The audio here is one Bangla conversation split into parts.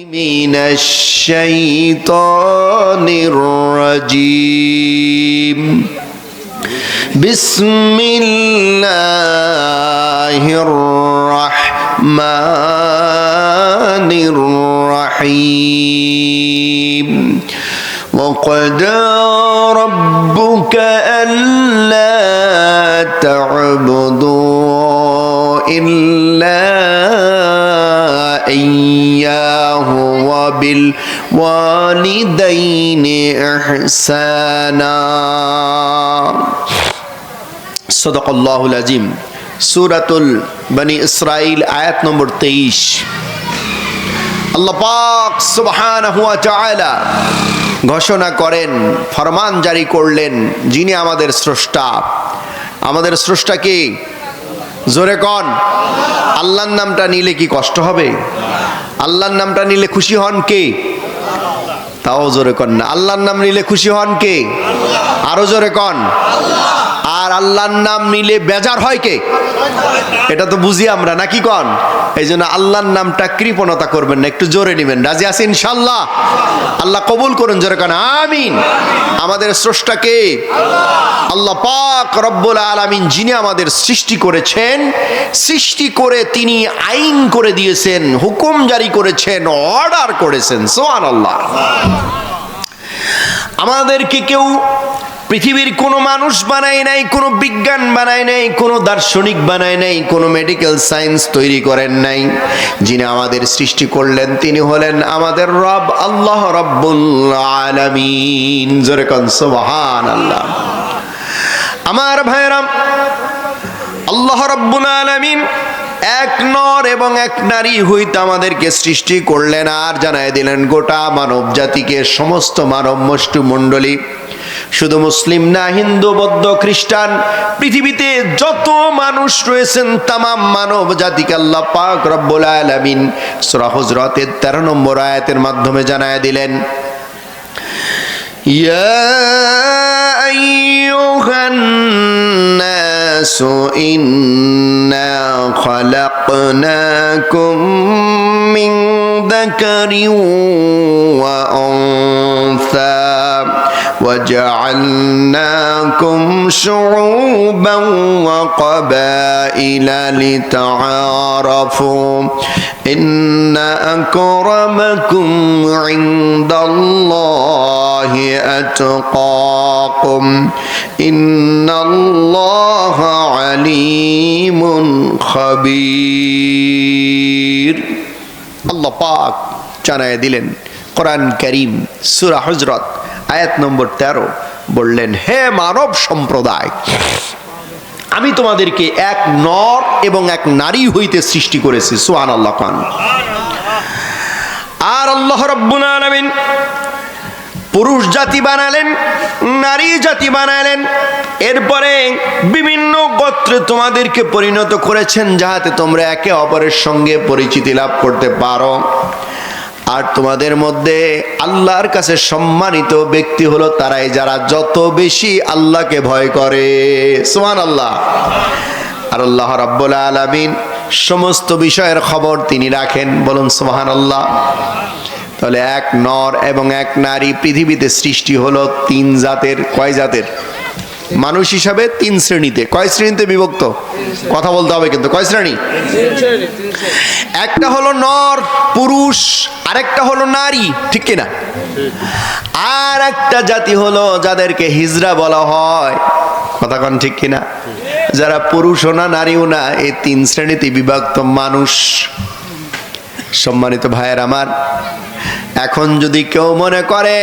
من الشيطان الرجيم بسم الله الرحمن الرحيم وقضى ربك ألا تعبدوا إلا إياه وبالوالدين إحسانا صدق الله العظيم সূরাতুল বনি ইসরাইল আয়াত নম্বর 23। আল্লাহ পাক সুবহানাহু ওয়া তাআলা ঘোষণা করেন, ফরমান জারি করলেন, যিনি আমাদের স্রষ্টা। আমাদের স্রষ্টা কে? জোরে কোন? আল্লাহর নামটা নিলে কি কষ্ট হবে? আল্লাহর নামটা নিলে খুশি হন কে? তাও জোরে কোন না। আল্লাহর নাম নিলে খুশি হন কে? আরো জোরে কোন। আর আল্লাহর নাম নিলে বেজার হয় কে? এটা তো বুঝি আমরা, নাকি কোন? এই জন্য আল্লাহর নামটা কৃপণতা করবেন না, একটু জোরে নেবেন। রাজি আছেন ইনশাআল্লাহ? আল্লাহ কবুল করুন, জোরে কোন আমিন। আমাদের স্রষ্টা কে? আল্লাহ পাক রব্বুল আলামিন, যিনি আমাদের সৃষ্টি করেছেন, সৃষ্টি করে তিনি আইন করে দিয়েছেন, হুকুম জারি করেছেন, অর্ডার করেছেন। সুবহানাল্লাহ। আমাদেরকে কেউ পৃথিবীর কোনো মানুষ বানায় নাই, কোনো বিজ্ঞান বানায় নাই, কোনো দার্শনিক বানায় নাই, কোনো মেডিকেল সায়েন্স তৈরি করেন নাই। যিনি আমাদের সৃষ্টি করলেন তিনি হলেন আমাদের রব, আল্লাহ রব্বুল আলামিন। জোরে কোন সুবহানাল্লাহ। আমার ভাইরা, আল্লাহ রব্বুল আলামিন এক নর এবং এক নারী হইতে আমাদেরকে সৃষ্টি করলেন, আর জানায় দিলেন গোটা মানব জাতিকে, সমস্ত মানব মণ্ডলী, শুধু মুসলিম না, হিন্দু, বৌদ্ধ, খ্রিস্টান, পৃথিবীতে যত মানুষ রয়েছেন তামাম মানব জাতিকে আল্লাহ পাক রব্বুল আলামিন সূরা হুজরাতের 13 নম্বর আয়াতের মাধ্যমে জানায় দিলেন, ইয়া আইয়ুহান নাসু ইন্না খালাকনাকুম মিন যাকারিন ওয়া উনসা وجعلناكم شعوبا وقبائل لتعارفوا إن أكرمكم عند الله أتقاكم إن الله عليم خبير। আল্লাহ পাক জানায় দিলেন কোরআন কারীম সূরা হুজরাত আয়াত নম্বর 13, বললেন, হে মানব সম্প্রদায়, আমি তোমাদেরকে এক নর এবং এক নারী হইতে সৃষ্টি করেছি। সুবহানাল্লাহ। আর আল্লাহ রাব্বুল আলামিন পুরুষ জাতি বানালেন, নারী জাতি বানালেন, এরপরে বিভিন্ন গোত্রে তোমাদেরকে পরিণত করেছেন, যাহাতে তোমরা একে অপরের সঙ্গে পরিচিতি লাভ করতে পারো। আর তোমাদের মধ্যে আল্লাহর কাছে সম্মানিত ব্যক্তি হলো তারাই যারা যত বেশি আল্লাহকে ভয় করে। সুবহানাল্লাহ। আর আল্লাহ রাব্বুল আলামিন সমস্ত বিষয়ের খবর তিনি রাখেন। বলুন সুবহানাল্লাহ। তাহলে এক নর এবং এক নারী, পৃথিবীতে সৃষ্টি হলো তিন জাতের। কয় জাতের? মানুষ হিসাবে তিন শ্রেণীতে। কয় শ্রেণীতে বিভক্ত? কথা বলতে হবে কিন্তু। কয় শ্রেণী? একটা হলো নর পুরুষ, আরেকটা হলো নারী, ঠিক কিনা? আর একটা জাতি হলো যাদেরকে হিজড়া বলা হয়। কথা কোন ঠিক কিনা? যারা পুরুষও না নারীও না, এই তিন শ্রেণীতে বিভক্ত মানুষ। সম্মানিত ভাইয়ের আমার, এখন যদি কেউ মনে করে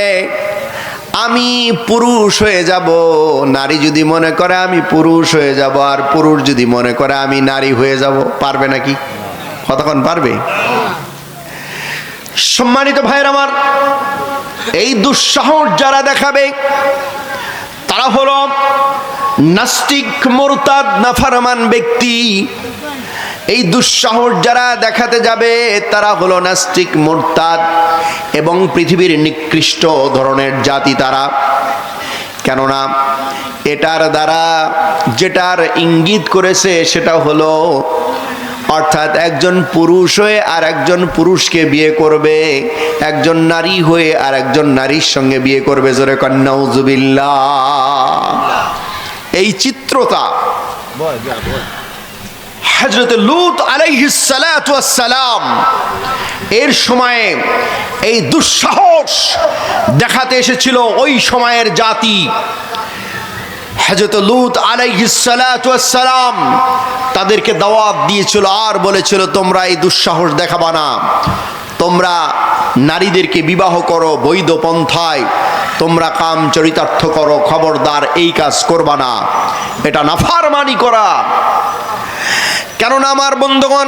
আমি পুরুষ হয়ে যাব, নারী যদি মনে করে আমি পুরুষ হয়ে যাব, আর পুরুষ যদি মনে করে আমি নারী হয়ে যাব, পারবে নাকি? কতক্ষণ পারবে? সম্মানিত ভাইয়ের আমার, এই দুঃসাহস যারা দেখাবে তারা হলো নাস্তিক, মুরতাদ, নাফরমান ব্যক্তি। এই দুঃসাহস যারা দেখাতে যাবে তারা হলো নাস্তিক, মুরতাদ এবং পৃথিবীর নিকৃষ্ট ধরনের জাতি তারা। কেননা এটার দ্বারা যেটার ইঙ্গিত করেছে সেটা হলো অর্থাৎ একজন পুরুষ হয়ে আর একজন পুরুষকে বিয়ে করবে, একজন নারী হয়ে আর একজন নারীর সঙ্গে বিয়ে করবে। জোরে কন নাউজুবিল্লাহ। এই চিত্রতা হযরত লূত আলাইহিস সালাতু ওয়াস সালাম এর সময়ে এই দুঃসাহস দেখাতে এসেছিল ওই সময়ের জাতি। হযরত লূত আলাইহিস সালাতু ওয়াস সালাম তাদেরকে দাওয়াত দিয়েছিল আর বলেছিল, তোমরা এই দুঃসাহস দেখাবা না, তোমরা নারীদেরকে বিবাহ করো বৈধ পন্থায়, তোমরা কাম চরিতার্থ করো, খবরদার এই কাজ করবা না, এটা নাফরমানি করা। কেননা আমার বন্ধুগণ,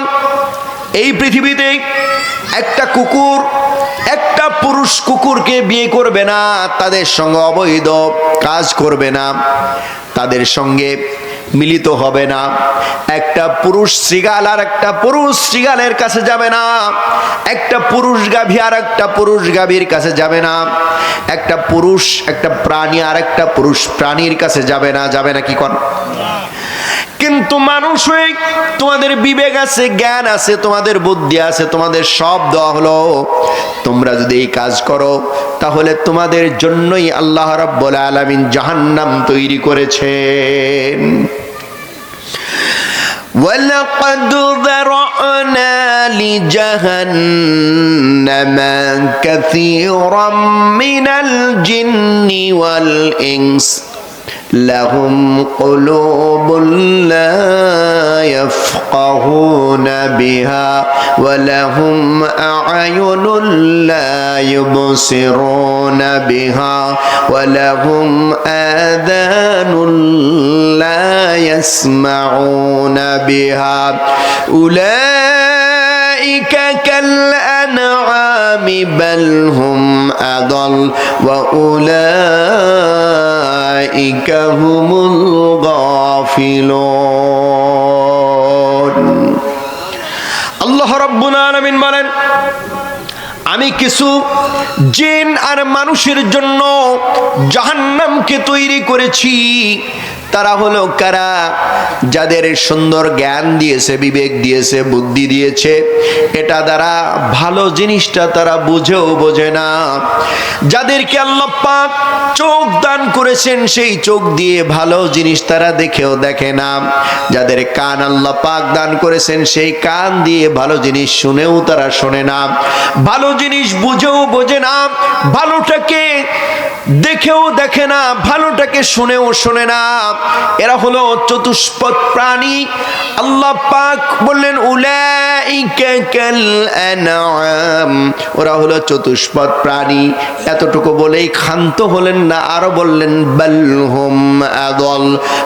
এই পৃথিবীতে একটা কুকুর একটা পুরুষ কুকুরকে বিয়ে করবে না, তাদের সঙ্গে অবৈধ কাজ করবে না, তাদের সঙ্গে মিলিত হবে না। একটা পুরুষ শৃগাল আর একটা পুরুষ শৃগালের কাছে যাবে না, একটা পুরুষ গাভী আর একটা পুরুষ গাভীর কাছে যাবে না, একটা পুরুষ একটা প্রাণী আর একটা পুরুষ প্রাণীর কাছে যাবে না। যাবে না কি কোন? কিন্তু মানুষ হয়ে তোমাদের বিবেক আছে, জ্ঞান আছে, তোমাদের বুদ্ধি আছে, তোমাদের সব দেওয়া হলো, তোমরা যদি এই কাজ করো তাহলে তোমাদের জন্যই আল্লাহ রাব্বুল আলামিন জাহান্নাম তৈরি করেছেন। وَلَقَدْ ذَرَأْنَا لِجَهَنَّمَ كَثِيرًا مِنَ الْجِنِّ وَالْإِنسِ لهم قلوب لا يفقهون بها ولهم أعين لا يبصرون بها ولهم آذان لا يسمعون بها أولئك كالأنعام بل هم أضل وأولئك هم الغافلون। আল্লাহ রাব্বুল আলামিন বলেন, আমি কিছু জিন আর মানুষের জন্য জাহান্নামকে তৈরি করেছি। তারা হলো কারা? যাদের সুন্দর জ্ঞান দিয়েছে, বিবেক দিয়েছে, বুদ্ধি দিয়েছে, এটা দ্বারা ভালো জিনিসটা তারা বুঝেও বোঝে না। যাদেরকে আল্লাহ পাক চোখ দান করেছেন, সেই চোখ দিয়ে ভালো জিনিস তারা দেখেও দেখে না। যাদের কান আল্লাহ পাক দান করেছেন, সেই কান দিয়ে ভালো জিনিস শুনেও তারা শোনে না, ভালো জিনিস বুঝেও বোঝে না, ভালোটাকে দেখেও দেখে না, ভালোটাকে শুনেও শোনে না। এরা হলো চতুষ্পদ প্রাণী। আল্লাহ পাক বললেন উলাইকা কাল আনআম, ওরা হলো চতুষ্পদ প্রাণী। এতটুকু বলেই ক্ষান্ত হলেন না, আরো বললেন বাল হুম আদল,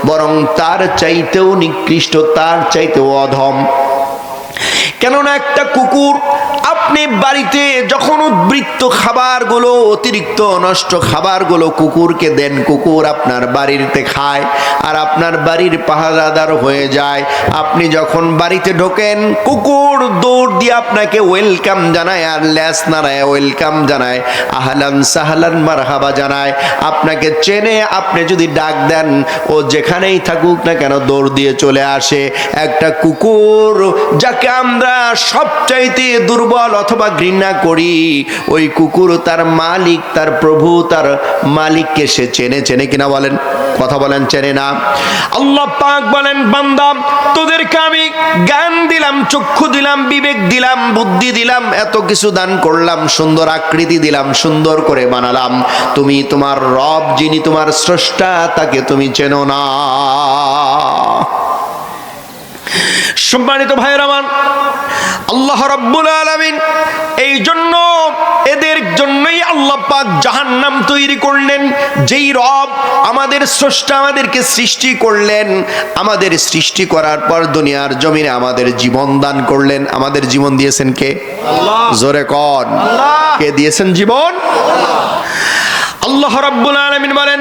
বরং তার চাইতেও নিকৃষ্ট, তার চাইতেও অধম। কেননা একটা কুকুর, আপনি বাড়িতে যখন উদ্বৃত্ত খাবারগুলো, অতিরিক্ত নষ্ট খাবারগুলো কুকুরকে দেন, কুকুর আপনার বাড়িতে খায় আর আপনার বাড়ির পাহারাদার হয়ে যায়। আপনি যখন বাড়িতে ঢোকেন, কুকুর দৌড় দিয়ে আপনাকে ওয়েলকাম জানায় আর ল্যাস নাড়ায় ওয়েলকাম জানায়, আহলান সাহলান মারহাবা জানায়, আপনাকে চেনে। আপনি যদি ডাক দেন, ও যেখানেই থাকুক না কেন দৌড় দিয়ে চলে আসে। একটা কুকুর যাকে আমরা সবচাইতে দুর্বল অথবা ঘৃণা করি, ওই কুকুর তার মালিক, তার প্রভু, তার মালিককে সে চেনে। চেনে কিনা বলেন? কথা বলেন, চেনে না? আল্লাহ পাক বলেন, বান্দা তোদেরকে আমি জ্ঞান দিলাম, চক্ষু দিলাম, বিবেক দিলাম, বুদ্ধি দিলাম, এত কিছু দান করলাম, সুন্দর আকৃতি দিলাম, সুন্দর করে বানালাম, তুমি তোমার রব যিনি তোমার স্রষ্টা তাকে তুমি চেনো না। সম্মানিত ভাইয়ের আমার, আল্লাহ রাব্বুল আলামিন এই জন্য এদের জন্যই আল্লাহ পাক জাহান্নাম তৈরি করলেন। যেই রব আমাদের স্রষ্টা আমাদেরকে সৃষ্টি করলেন, আমাদের সৃষ্টি করার পর দুনিয়ার জমিনে আমাদের জীবন দান করলেন। আমাদের জীবন দিয়েছেন কে? আল্লাহ। জোরে কোন আল্লাহ। কে দিয়েছেন জীবন? আল্লাহ রাব্বুল আলামিন বলেন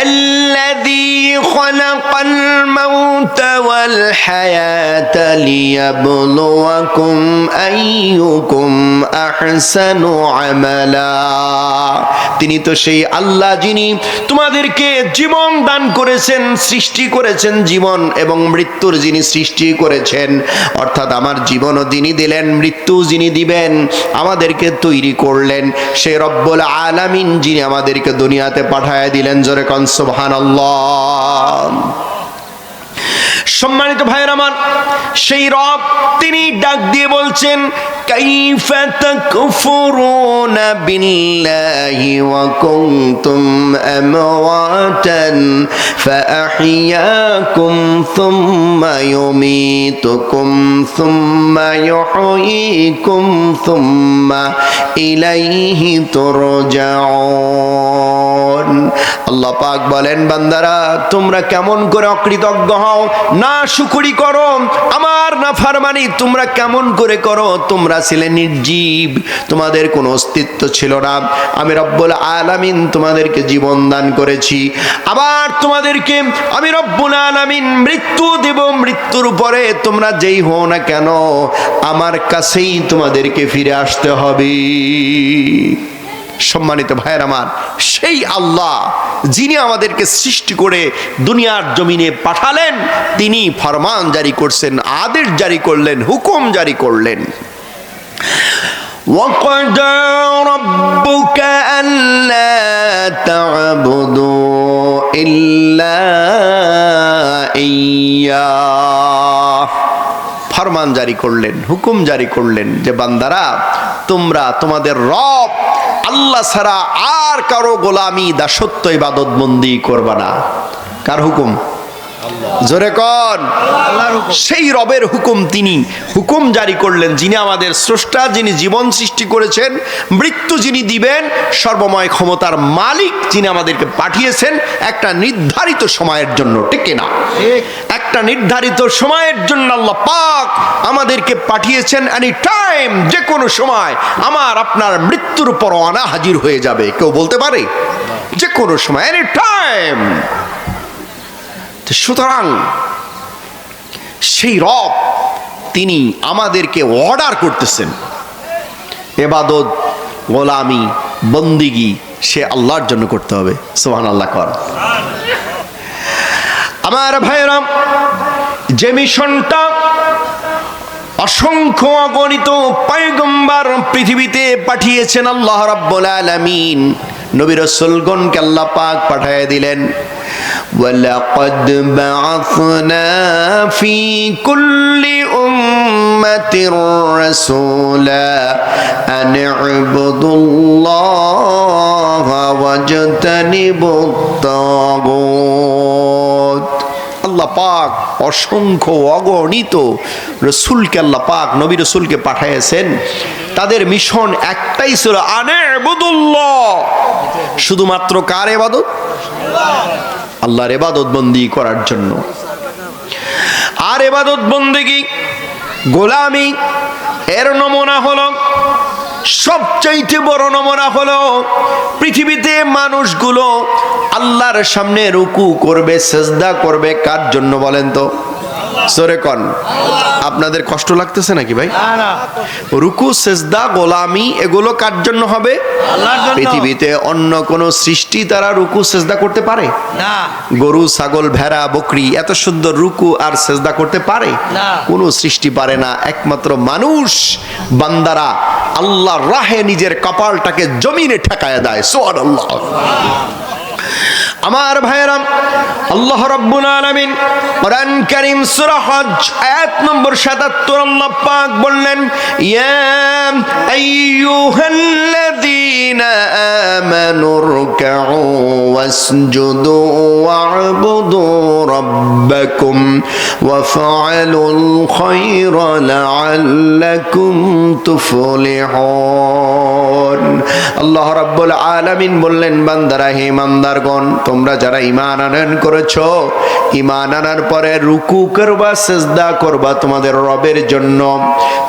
আল্লাযী খালাকাল মাউতা ওয়াল হায়াতা লিয়াবলুয়াকুম আইয়ুকুম আহসানু আমালা। তিনি তো সেই আল্লাহ যিনি তোমাদেরকে জীবন দান করেছেন, সৃষ্টি করেছেন, জীবন এবং মৃত্যুর যিনি সৃষ্টি করেছেন, অর্থাৎ আমার জীবনও যিনি দিলেন, মৃত্যু যিনি দিবেন, আমাদেরকে তৈরি করলেন, সে রব্বুল আলামিন যিনি আমাদেরকে দুনিয়াতে পাঠায় দিলেন। জোরে কোন সুবহানাল্লাহ। সম্মানিত ভাইয়ের আমার, সেই রব তিনি ডাক দিয়ে বলছেন কাইফা তাকফুরুনা বিল্লাহি ওয়া কুনতুম আমওয়াতান ফাআহইয়াকুম সুম্মা ইউমীতুকুম সুম্মা ইউহয়ীকুম সুম্মা ইলাইহি তুরজাউন। আল্লাহ পাক বলেন, বান্দারা তোমরা কেমন করে অকৃতজ্ঞ হও, না শুকরি করো, আমার নাফরমানি তোমরা কেমন করে করো। তোমরা ছিলে নির্জীব, তোমাদের কোনো অস্তিত্ব ছিল না, আমি রব্বুল আলামিন তোমাদেরকে জীবন দান করেছি, আবার তোমাদেরকে আমি রব্বুল আলামিন মৃত্যু দেব, মৃত্যুর পরে তোমরা যেই হও না কেন আমার কাছেই তোমাদেরকে ফিরে আসতে হবে। সম্মানিত ভাইয়ের আমার, সেই আল্লাহ যিনি আমাদেরকে সৃষ্টি করে দুনিয়ার জমিনে পাঠালেন, তিনি ফরমান জারি করছেন, আদেশ জারি করলেন, হুকুম জারি করলেন। وَقَضَى رَبُّكَ أَلَّا تَعْبُدُوا إِلَّا إِيَّاهُ। ফরমান জারি করলেন, হুকুম জারি করলেন যে বান্দারা তোমরা তোমাদের রব আল্লাহ ছাড়া আর কারো গোলামি, দাসত্ব, ইবাদত বন্দি করবা না। কার হুকুম? জোরে কোন? সেই রবের হুকুম। তিনি হুকুম জারি করলেন, যিনি আমাদের স্রষ্টা, যিনি জীবন সৃষ্টি করেছেন, মৃত্যু যিনি দিবেন, সর্বময় ক্ষমতার মালিক যিনি আমাদেরকে পাঠিয়েছেন একটা নির্ধারিত সময়ের জন্য। ঠিক না? একটা নির্ধারিত সময়ের জন্য আল্লাহ পাক আমাদেরকে পাঠিয়েছেন। এনি টাইম, যে কোনো সময় আমার আপনার মৃত্যুর পরোয়ানা হাজির হয়ে যাবে। কেউ বলতে পারে? যে কোনো সময়, এনি টাইম। সুতরাং সেই রব তিনি আমাদেরকে অর্ডার করতেছেন, ইবাদত, গোলামি, বন্দিগি সে আল্লাহর জন্য করতে হবে। সুবহানাল্লাহ কর। আমার ভাইরা, যে মিশনটা অসংখ্য অগণিত পয়গম্বর পৃথিবীতে পাঠিয়েছেন আল্লাহ রাব্বুল আলামিন, নবী রাসূলগণকে আল্লাহ পাক পাঠিয়ে দিলেন। وَلَقَدْ بَعَثْنَا فِي كُلِّ أُمَّةٍ رَسُولًا أَنِ اعْبُدُوا اللَّهَ وَاجْتَنِبُوا الطَّاغُوتَ। আল্লাহ পাক অসংখ্য অগণিত রসুলকে আল্লাহ পাক, নবী রসুলকে পাঠিয়েছেন। তাদের মিশন একটাই ছিল, আনে ইবাদুল্লাহ, শুধুমাত্র কার ইবাদত? আল্লাহর ইবাদত বন্দি করার জন্য। আর ইবাদত বন্দেগী, গোলামি, এর নমুনা হলো, সবচাইতে বড় নমুনা হলো পৃথিবীতে মানুষগুলো আল্লাহর সামনে রুকু করবে, সিজদা করবে। কার জন্য বলেন তো? জোরে কোন। আপনাদের কষ্ট লাগতেছে নাকি ভাই? রুকু, সিজদা, গোলামি এগুলো কার জন্য হবে? আল্লাহর জন্য। পৃথিবীতে অন্য কোন সৃষ্টি তারা রুকু সিজদা করতে পারে না। গরু, ছাগল, ভেড়া, বকরি এত সুন্দর রুকু আর সিজদা করতে পারে না? কোন সৃষ্টি পারে না। একমাত্র মানুষ বান্দারা আল্লাহর রাহে নিজের কপালটাকে জমিনে ঠেকায় দেয়। সুবহানাল্লাহ। আমার ভাইরা, আল্লাহ রাব্বুল আলামিন কোরআন কারীম সূরা হজ আয়াত নম্বর 77 আল্লাহ পাক বললেন, ইয়া আইয়ুহাল্লাযীনা আমানু রুকউ ওয়াসজুদু ওয়া'বুদু রাব্বাকুম ওয়াফআলুল খায়রা লাআল্লাকুম তুফলিহুন। আল্লাহ রাব্বুল আলামিন বললেন, বান্দারা, হে ইমানদারগণ, তোমরা যারা ঈমান আনয়ন করেছো, ঈমান আনার পরে রুকু করবা, সিজদা করবা তোমাদের রবের জন্য।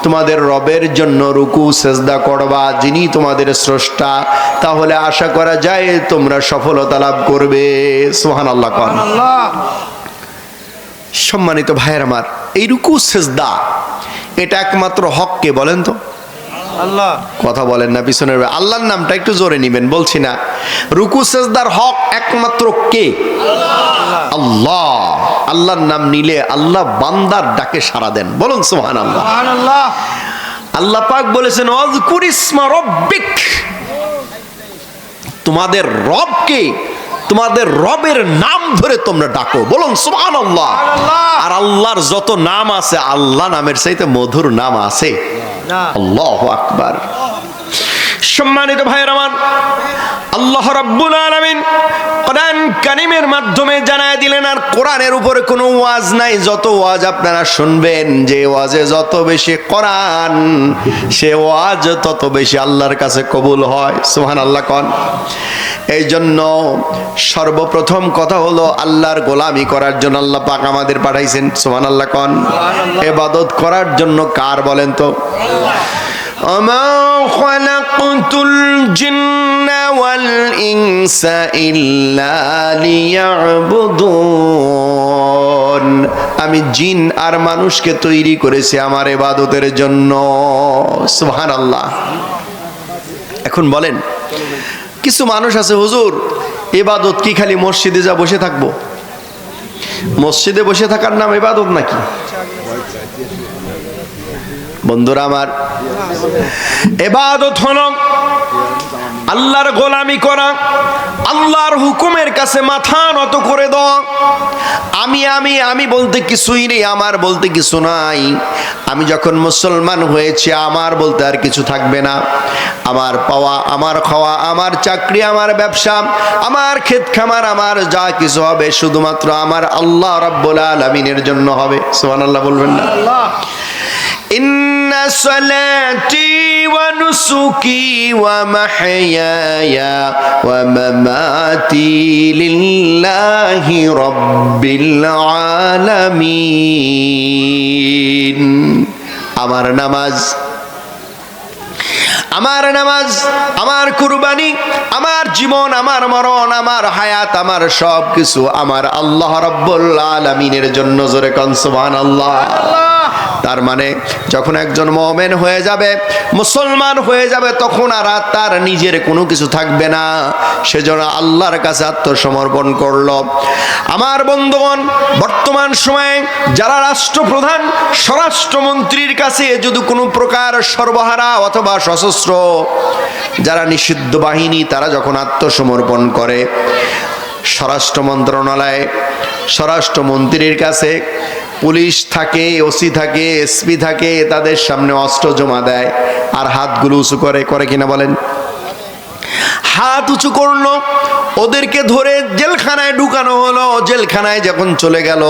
তোমাদের রবের জন্য রুকু সিজদা করবা, যিনি তোমাদের স্রষ্টা। তাহলে আশা করা যায় তোমরা সফলতা লাভ করবে। সুবহানাল্লাহ। সম্মানিত ভাইয়ের আমার, এই রুকু সিজদা এটা একমাত্র হক কে বলেন তো? আল্লাহ। কথা বলেন না পিছনের। আল্লাহর নামটা একটু জোরে নিবেন, বলছি না। রুকু সিজদার হক একমাত্র কে? আল্লাহ। আল্লাহর নাম নিলে আল্লাহ বান্দার ডাকে সাড়া দেন, বলুন সুবহানাল্লাহ। আল্লাহ পাক বলেছেন ওয়াজকুর ইসমা রাব্বিক, তোমাদের রবকে, তোমাদের রবের নাম ধরে তোমরা ডাকো, বলুন সুবহানাল্লাহ। আর আল্লাহর যত নাম আছে, আল্লাহ নামের চাইতে মধুর নাম আছে? আল্লাহু আকবার। সম্মানিত ভাইয়ের আমার, আল্লাহ রাব্বুল আলামিন কোরআন কারীমের মাধ্যমে জানায় দিলেন, আর কোরআনের উপরে কোনো ওয়াজ নাই। যত ওয়াজ আপনারা শুনবেন, যে ওয়াজে যত বেশি কোরআন, সে ওয়াজ তত বেশি আল্লাহর কাছে কবুল হয়। সুবহানাল্লাহ কোন। এই জন্য সর্বপ্রথম কথা হলো আল্লাহর গোলামি করার জন্য আল্লাহ পাক আমাদের পাঠাইছেন। সুবহানাল্লাহ কোন। ইবাদত করার জন্য কার বলেন তো? وما خلقت الجن والإنس إلا ليعبدون, আমি জিন আর মানুষকে তৈরি করেছি আমার ইবাদতের জন্য। সুবহানাল্লাহ। এখন বলেন, কিছু মানুষ আছে, হুজুর ইবাদত কি খালি মসজিদে যা বসে থাকবো? মসজিদে বসে থাকার নাম ইবাদত নাকি? বন্ধুরা আমার, ইবাদত হলো আল্লাহর গোলামি করা, আল্লাহর হুকুমের কাছে মাথা নত করে দেওয়া। আমি আমি আমি বলতে কিছুই নেই, আমার বলতে কিছু নাই। আমি যখন মুসলমান হয়েছি, আমার বলতে আর কিছু থাকবে না। আমার পাওয়া, আমার খাওয়া, আমার চাকরি, আমার ব্যবসা, আমার ক্ষেত খামার, আমার যা কিছু হবে শুধুমাত্র আমার আল্লাহ রাব্বুল আলামিনের জন্য হবে। সুবহানাল্লাহ বলবেন না? ইন্না সালাতি ওয়া নুসুকি ওয়া মাহইয়ায়া ওয়া মামাতি লিল্লাহি রাব্বিল আলামিন। আমার নামাজ, আমার নামাজ, আমার কুরবানি, আমার জীবন, আমার মরণ, আমার হায়াত, আমার সব কিছু আমার আল্লাহ রাব্বুল আলামিনের জন্য। জোরে কোন সুবহানাল্লাহ। তার মানে যখন একজন মুমিন হয়ে যাবে, মুসলমান হয়ে যাবে, তখন আর তার নিজের কোনো কিছু থাকবে না। সেজন্য আল্লাহর কাছে আত্মসমর্পণ করলো। আমার বন্ধুগণ, বর্তমান সময়ে যারা রাষ্ট্রপ্রধান, স্বরাষ্ট্রমন্ত্রীর কাছে যদি কোনো প্রকার সর্বহারা অথবা সশস্ত্র যারা নিষিদ্ধ বাহিনী, তারা যখন আত্মসমর্পণ করে, স্বরাষ্ট্র মন্ত্রণালয়ে স্বরাষ্ট্রমন্ত্রীর কাছে পুলিশ থাকে, ওসি থাকে, এসপি থাকে, তাদের সামনে অস্ত্র জমা দেয় আর হাতগুলো উঁচু করে, করে কিনা বলেন? হাত উঁচু করলো, ওদেরকে ধরে জেলখানায় ঢুকানো হলো। জেলখানায় যখন চলে গেল,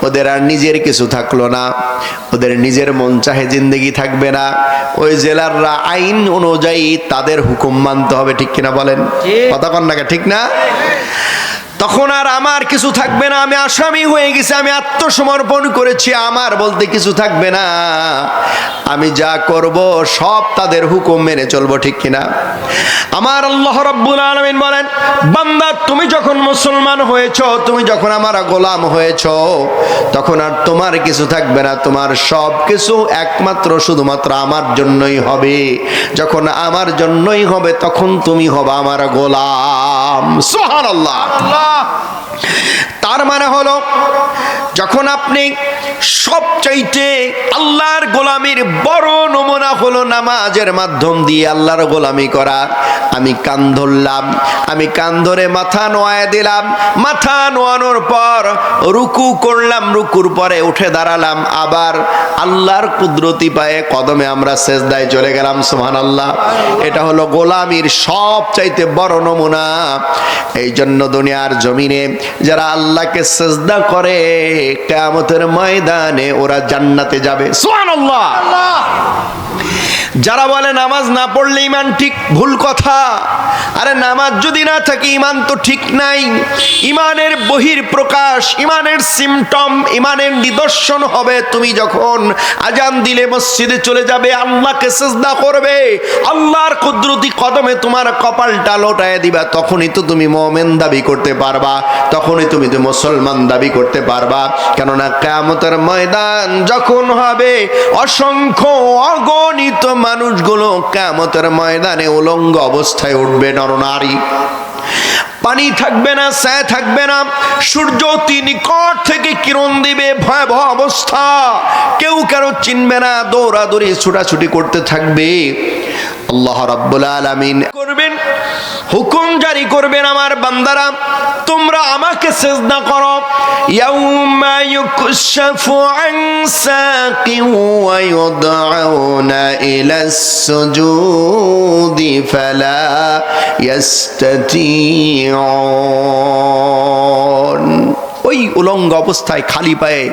ওদের আর নিজের কিছু থাকলো না, ওদের নিজের মন চাহে জিন্দেগি থাকবে না। ওই জেলাররা আইন অনুযায়ী তাদের হুকুম মানতে হবে, ঠিক কিনা বলেন? কথা কন না, ঠিক না? তখন আর আমার কিছু থাকবে না, আমি আসামি হয়ে গেছি, আমি আত্মসমর্পণ করেছি, আমার বলতে কিছু থাকবে না। আমি যা করব সব তাদের হুকুম মেনে চলবো, ঠিক কিনা? আমার আল্লাহ রাব্বুল আলামিন বলেন, বান্দা তুমি যখন মুসলমান হয়েছো, তুমি যখন আমার গোলাম হয়েছো, তখন আর তোমার কিছু থাকবে না, তোমার সব কিছু একমাত্র শুধুমাত্র আমার জন্যই হবে। যখন আমার জন্যই হবে, তখন তুমি হবে আমার গোলাম। সুবহানাল্লাহ। তার মানে হলো, যখন আপনি সবচাইতে আল্লাহর গোলামির বড় নমুনা হলো নামাজের মাধ্যম দিয়ে আল্লাহর গোলামি করা। আমি কান ধরলাম, আমি কান ধরে মাথা নোয়ায় দিলাম, মাথা নোয়ানোর পর রুকু করলাম, রুকুর পরে উঠে দাঁড়ালাম, আবার আল্লাহর কুদরতি পায়ে কদমে আমরা সেজদায় চলে গেলাম। সুবহানাল্লাহ। এটা হলো গোলামির সবচাইতে বড় নমুনা। এই জন্য দুনিয়ার জমিনে যারা আল্লাহকে সেজদা করে, কিয়ামতের ময়দানে ওরা জান্নাতে যাবে। সুবহানাল্লাহ। যারা বলে নামাজ না পড়লে ঈমান ঠিক, ভুল কথা। আরে নামাজ যদি না থাকে ইমান তো ঠিক নাই। ইমানের বহির প্রকাশ, ইমানের সিমটম, ইমানের নিদর্শন হবে তুমি যখন আজান দিলে মসজিদে চলে যাবে, আল্লাহকে সিজদা করবে, আল্লাহর কুদরতি কদমে তোমার কপালটা লোটায় দিবা, তখনই তো তুমি মুমিন দাবি করতে পারবা, তখনই তুমি তো মুসলমান দাবি করতে পারবা। কেননা কিয়ামতের ময়দান যখন হবে, অসংখ্য অগণিত মানুষগুলো কিয়ামতের ময়দানে উলঙ্গ অবস্থায় উঠবে, নরনারী। পানি থাকবে না, ছায়া থাকবে না, সূর্য অতি নিকট থেকে কিরণ দিবে, ভয়াবহ অবস্থা, কেউ কারো চিনবে না, দৌড়াদৌড়ি ছুটাছুটি করতে থাকবে। আল্লাহ রাব্বুল আলামিন করবেন, হুকুম জারি করবেন, আমার বান্দারা তোমরা আমাকে সিজদা করো। ইয়াউমা ইউকশাফু আন সাকিন ওয়া ইউদআউনা ইলাস সুজুদি ফালা ইয়াস্তাতিউন। ওই উলঙ্গ অবস্থায় খালি পায়ে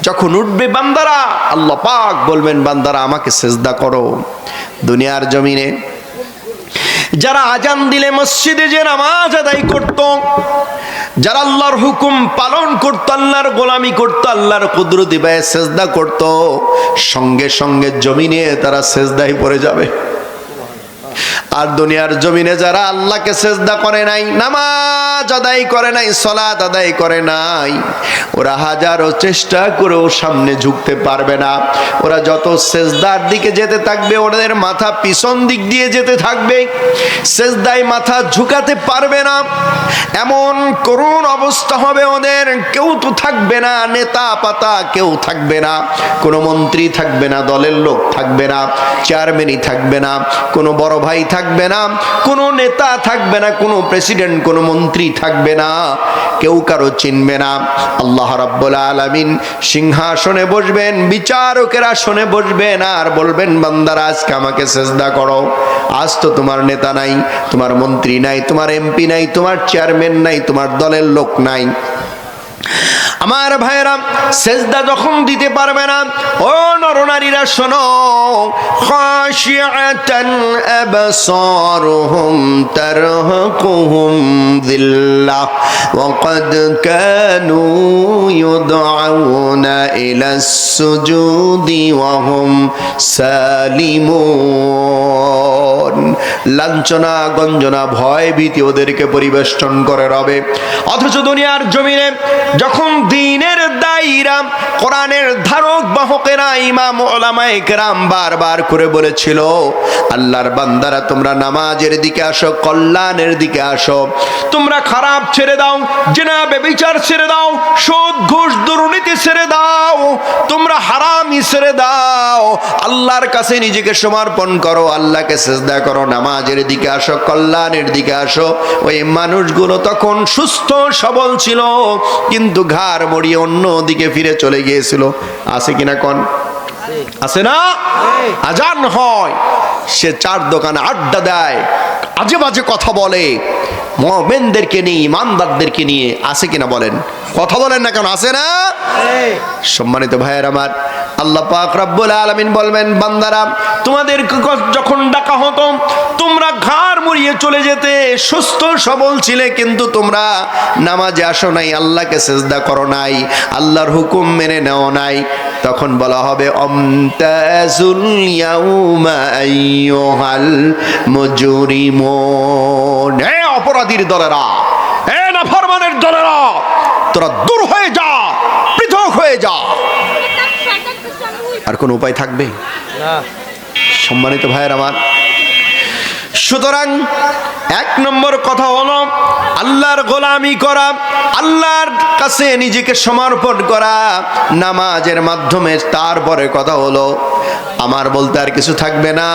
যখন উঠবে বান্দারা, আল্লাহ পাক বলবেন বান্দারা আমাকে সিজদা করো। দুনিয়ার জমিনে যারা আজান দিলে মসজিদে যে নামাজ আদায় করত, যারা আল্লাহর হুকুম পালন করত, আল্লাহর গোলামি করত, আল্লাহর কুদরতি পায়ে সিজদা করত, সঙ্গে সঙ্গে জমিনে তারা সিজদায় পড়ে যাবে। আর দুনিয়ার জমিনে যারা আল্লাহকে সিজদা করে নাই, নামাজ আদায় করে নাই, সালাত আদায় করে নাই, ওরা হাজারো চেষ্টা করেও সামনে ঝুঁকতে পারবে না। ওরা যত সিজদার দিকে যেতে থাকবে, ওদের মাথা পিছন দিক দিয়ে যেতে থাকবে, সিজদায় মাথা ঝুঁকাতে পারবে না। এমন করুণ অবস্থা হবে ওদের, কেউ তো থাকবে না, নেতা পাতা কেউ থাকবে না, কোনো মন্ত্রী থাকবে না, দলের লোক থাকবে না, চেয়ারম্যানই থাকবে না, কোনো বড় ভাই থাকবে না, কোনো নেতা থাকবে না, কোনো প্রেসিডেন্ট, কোনো মন্ত্রী থাকবে না, কেউ কারো চিনবে না। আল্লাহ রাব্বুল আলামিন সিংহাসনে বসবেন, বিচারকের আসনে বসবেন, আর বলবেন বান্দারা আজকে আমাকে সিজদা করো। আজ তো তোমার নেতা নাই, তোমার মন্ত্রী নাই, তোমার এমপি নাই, তোমার চেয়ারম্যান নাই, তোমার দলের লোক নাই। আমার ভাইরা সিজদা যখন দিতে পারবে না, ও নরনারীরা শোনো, খাশিআতান আবসারুহুম তারহাকুহুম যিল্লাহ ওয়া ক্বাদ কানু ইউদআউনা ইলাস সুজুদি ওয়া হুম সালিমুন। লাঞ্ছনা, গঞ্জনা, ভয় ভীতি ওদেরকে পরিবেষ্টন করে রবে। অথচ দুনিয়ার জমিনে যখন দ্বীনের দায়ীরা, কোরআনের ধারক বাহকেরা, ইমাম উলামায়ে কেরাম বারবার করে বলেছিল, আল্লাহর বান্দারা তোমরা নামাজের দিকে আসো, কল্যাণের দিকে আসো, তোমরা খারাপ ছেড়ে দাও, জিনা ব্যভিচার ছেড়ে দাও, সুদ ঘুষ দুর্নীতি ছেড়ে দাও, তোমরা হারামি ছেড়ে দাও, আল্লাহর কাছে নিজেকে সমর্পণ করো, আল্লাহকে সিজদা করো, নামাজের দিকে আসো, কল্যাণের দিকে আসো। ওই মানুষগুলো তখন সুস্থ সবল ছিল, কিন্তু ঘাড় মড়িয়ে অন্য দিকে ফিরে চলে গিয়েছিল। আছে কিনা কোন? আছে না? আজান হয়, সে চার দোকানে আড্ডা দেয়, আজে বাজে কথা বলে, মুমিনদেরকে নিয়ে, ইমানদারদেরকে নিয়ে। আছে কিনা বলেন? কথা বলেন না কেন? আছে না? সম্মানিত ভাইয়ের আমার, আল্লাহ পাক রব্বুল আলামিন বলবেন বান্দারা তোমাদের যখন ডাকা হতো তোমরা ঘাড় মুড়িয়ে চলে যেতে, সুস্থ সবল ছিলে, কিন্তু তোমরা নামাজে আসো নাই, আল্লাহকে সিজদা করো নাই, আল্লাহর হুকুম মেনে নেও নাই। তখন বলা হবে আমতাজুল ইয়াউমা আইয়ুহাল মুজরিমুন। হে অপরাধীর দলেরা, হে নাফরমানের দলেরা, তোরা দূর হয়ে যা, পৃথক হয়ে যা। আর কোন উপায় থাকবে না। সম্মানিত ভাইয়ের আমার, সুতরাং এক নম্বর কথা হলো আল্লাহর গোলামি করা, আল্লাহর কাছে নিজেকে সমর্পণ করা নামাজের মাধ্যমে। তারপরে কথা হলো আমার বলতে আর কিছু থাকবে না,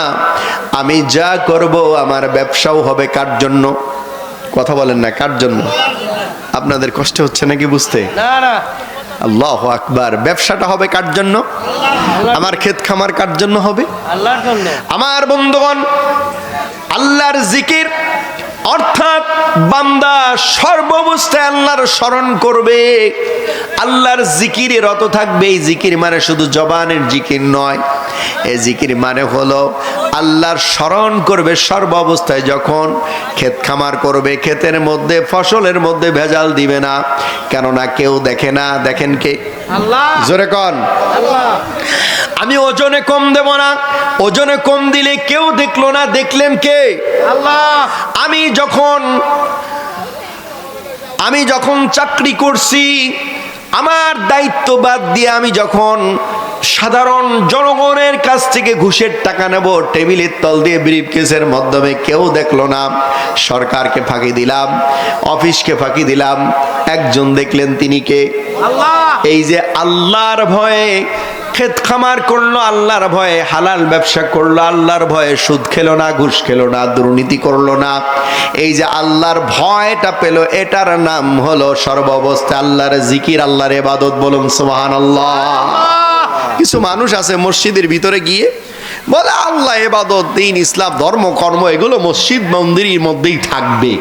আমি যা করব আমার ব্যবসাও হবে কার জন্য? কথা বলেন না, কার জন্য? আপনাদের কষ্ট হচ্ছে নাকি বুঝতে? না না, আল্লাহু আকবার। ব্যবসাটা হবে কার জন্য? আমার ক্ষেত খামার কার জন্য হবে? আল্লাহর জন্য। আমার বন্ধুগণ, আল্লাহর জিকির অর্থাৎ বান্দা সর্বাবস্থায় আল্লাহর স্মরণ করবে, আল্লাহর জিকিরে রত থাকবে। এই জিকির মানে শুধু জবানের জিকির নয়, এই জিকির মানে হলো আল্লাহর স্মরণ করবে সর্ব অবস্থায়। যখন ক্ষেত খামার করবে, ক্ষেতের মধ্যে ফসলের মধ্যে ভেজাল দিবে না, কেননা কেউ দেখে না। দেখেন কে? আল্লাহ। জোরে কন আল্লাহ। আমি ওজনে কম দেব না, ওজনে কম দিলে কেউ দেখলো না, দেখলেন কে? আল্লাহ। আমি যখন চাকরি করছি, আমার দায়িত্ব বাদ দিয়ে আমি যখন সাধারণ জনগণের কাছ থেকে ঘুষের টাকা নেব, টেবিলের তল দিয়ে ব্রিফকেসের মাধ্যমে, কেউ দেখলো না। সরকারকে ফাঁকি দিলাম, অফিসকে ফাঁকি দিলাম, একজন দেখলেন, তিনি কে? আল্লাহ। এই যে আল্লাহর ভয়ে ক্ষেত খামার করলো, আল্লাহর ভয়ে হালাল ব্যবসা করলো, আল্লাহর ভয়ে সুদ খেলো না, ঘুষ খেলো না, দুর্নীতি করলো না, এই যে আল্লাহর ভয়টা পেল, এটার নাম হলো সর্ব অবস্থায় আল্লাহর জিকির, আল্লাহর ইবাদত। বলুন সুবহানাল্লাহ। কিছু মানুষ আছে মসজিদের ভিতরে গিয়ে বলে আল্লাহ, ইবাদত, দ্বীন, ইসলাম, ধর্ম, কর্ম এগুলো মসজিদ মন্দিরের মধ্যেই থাকবে,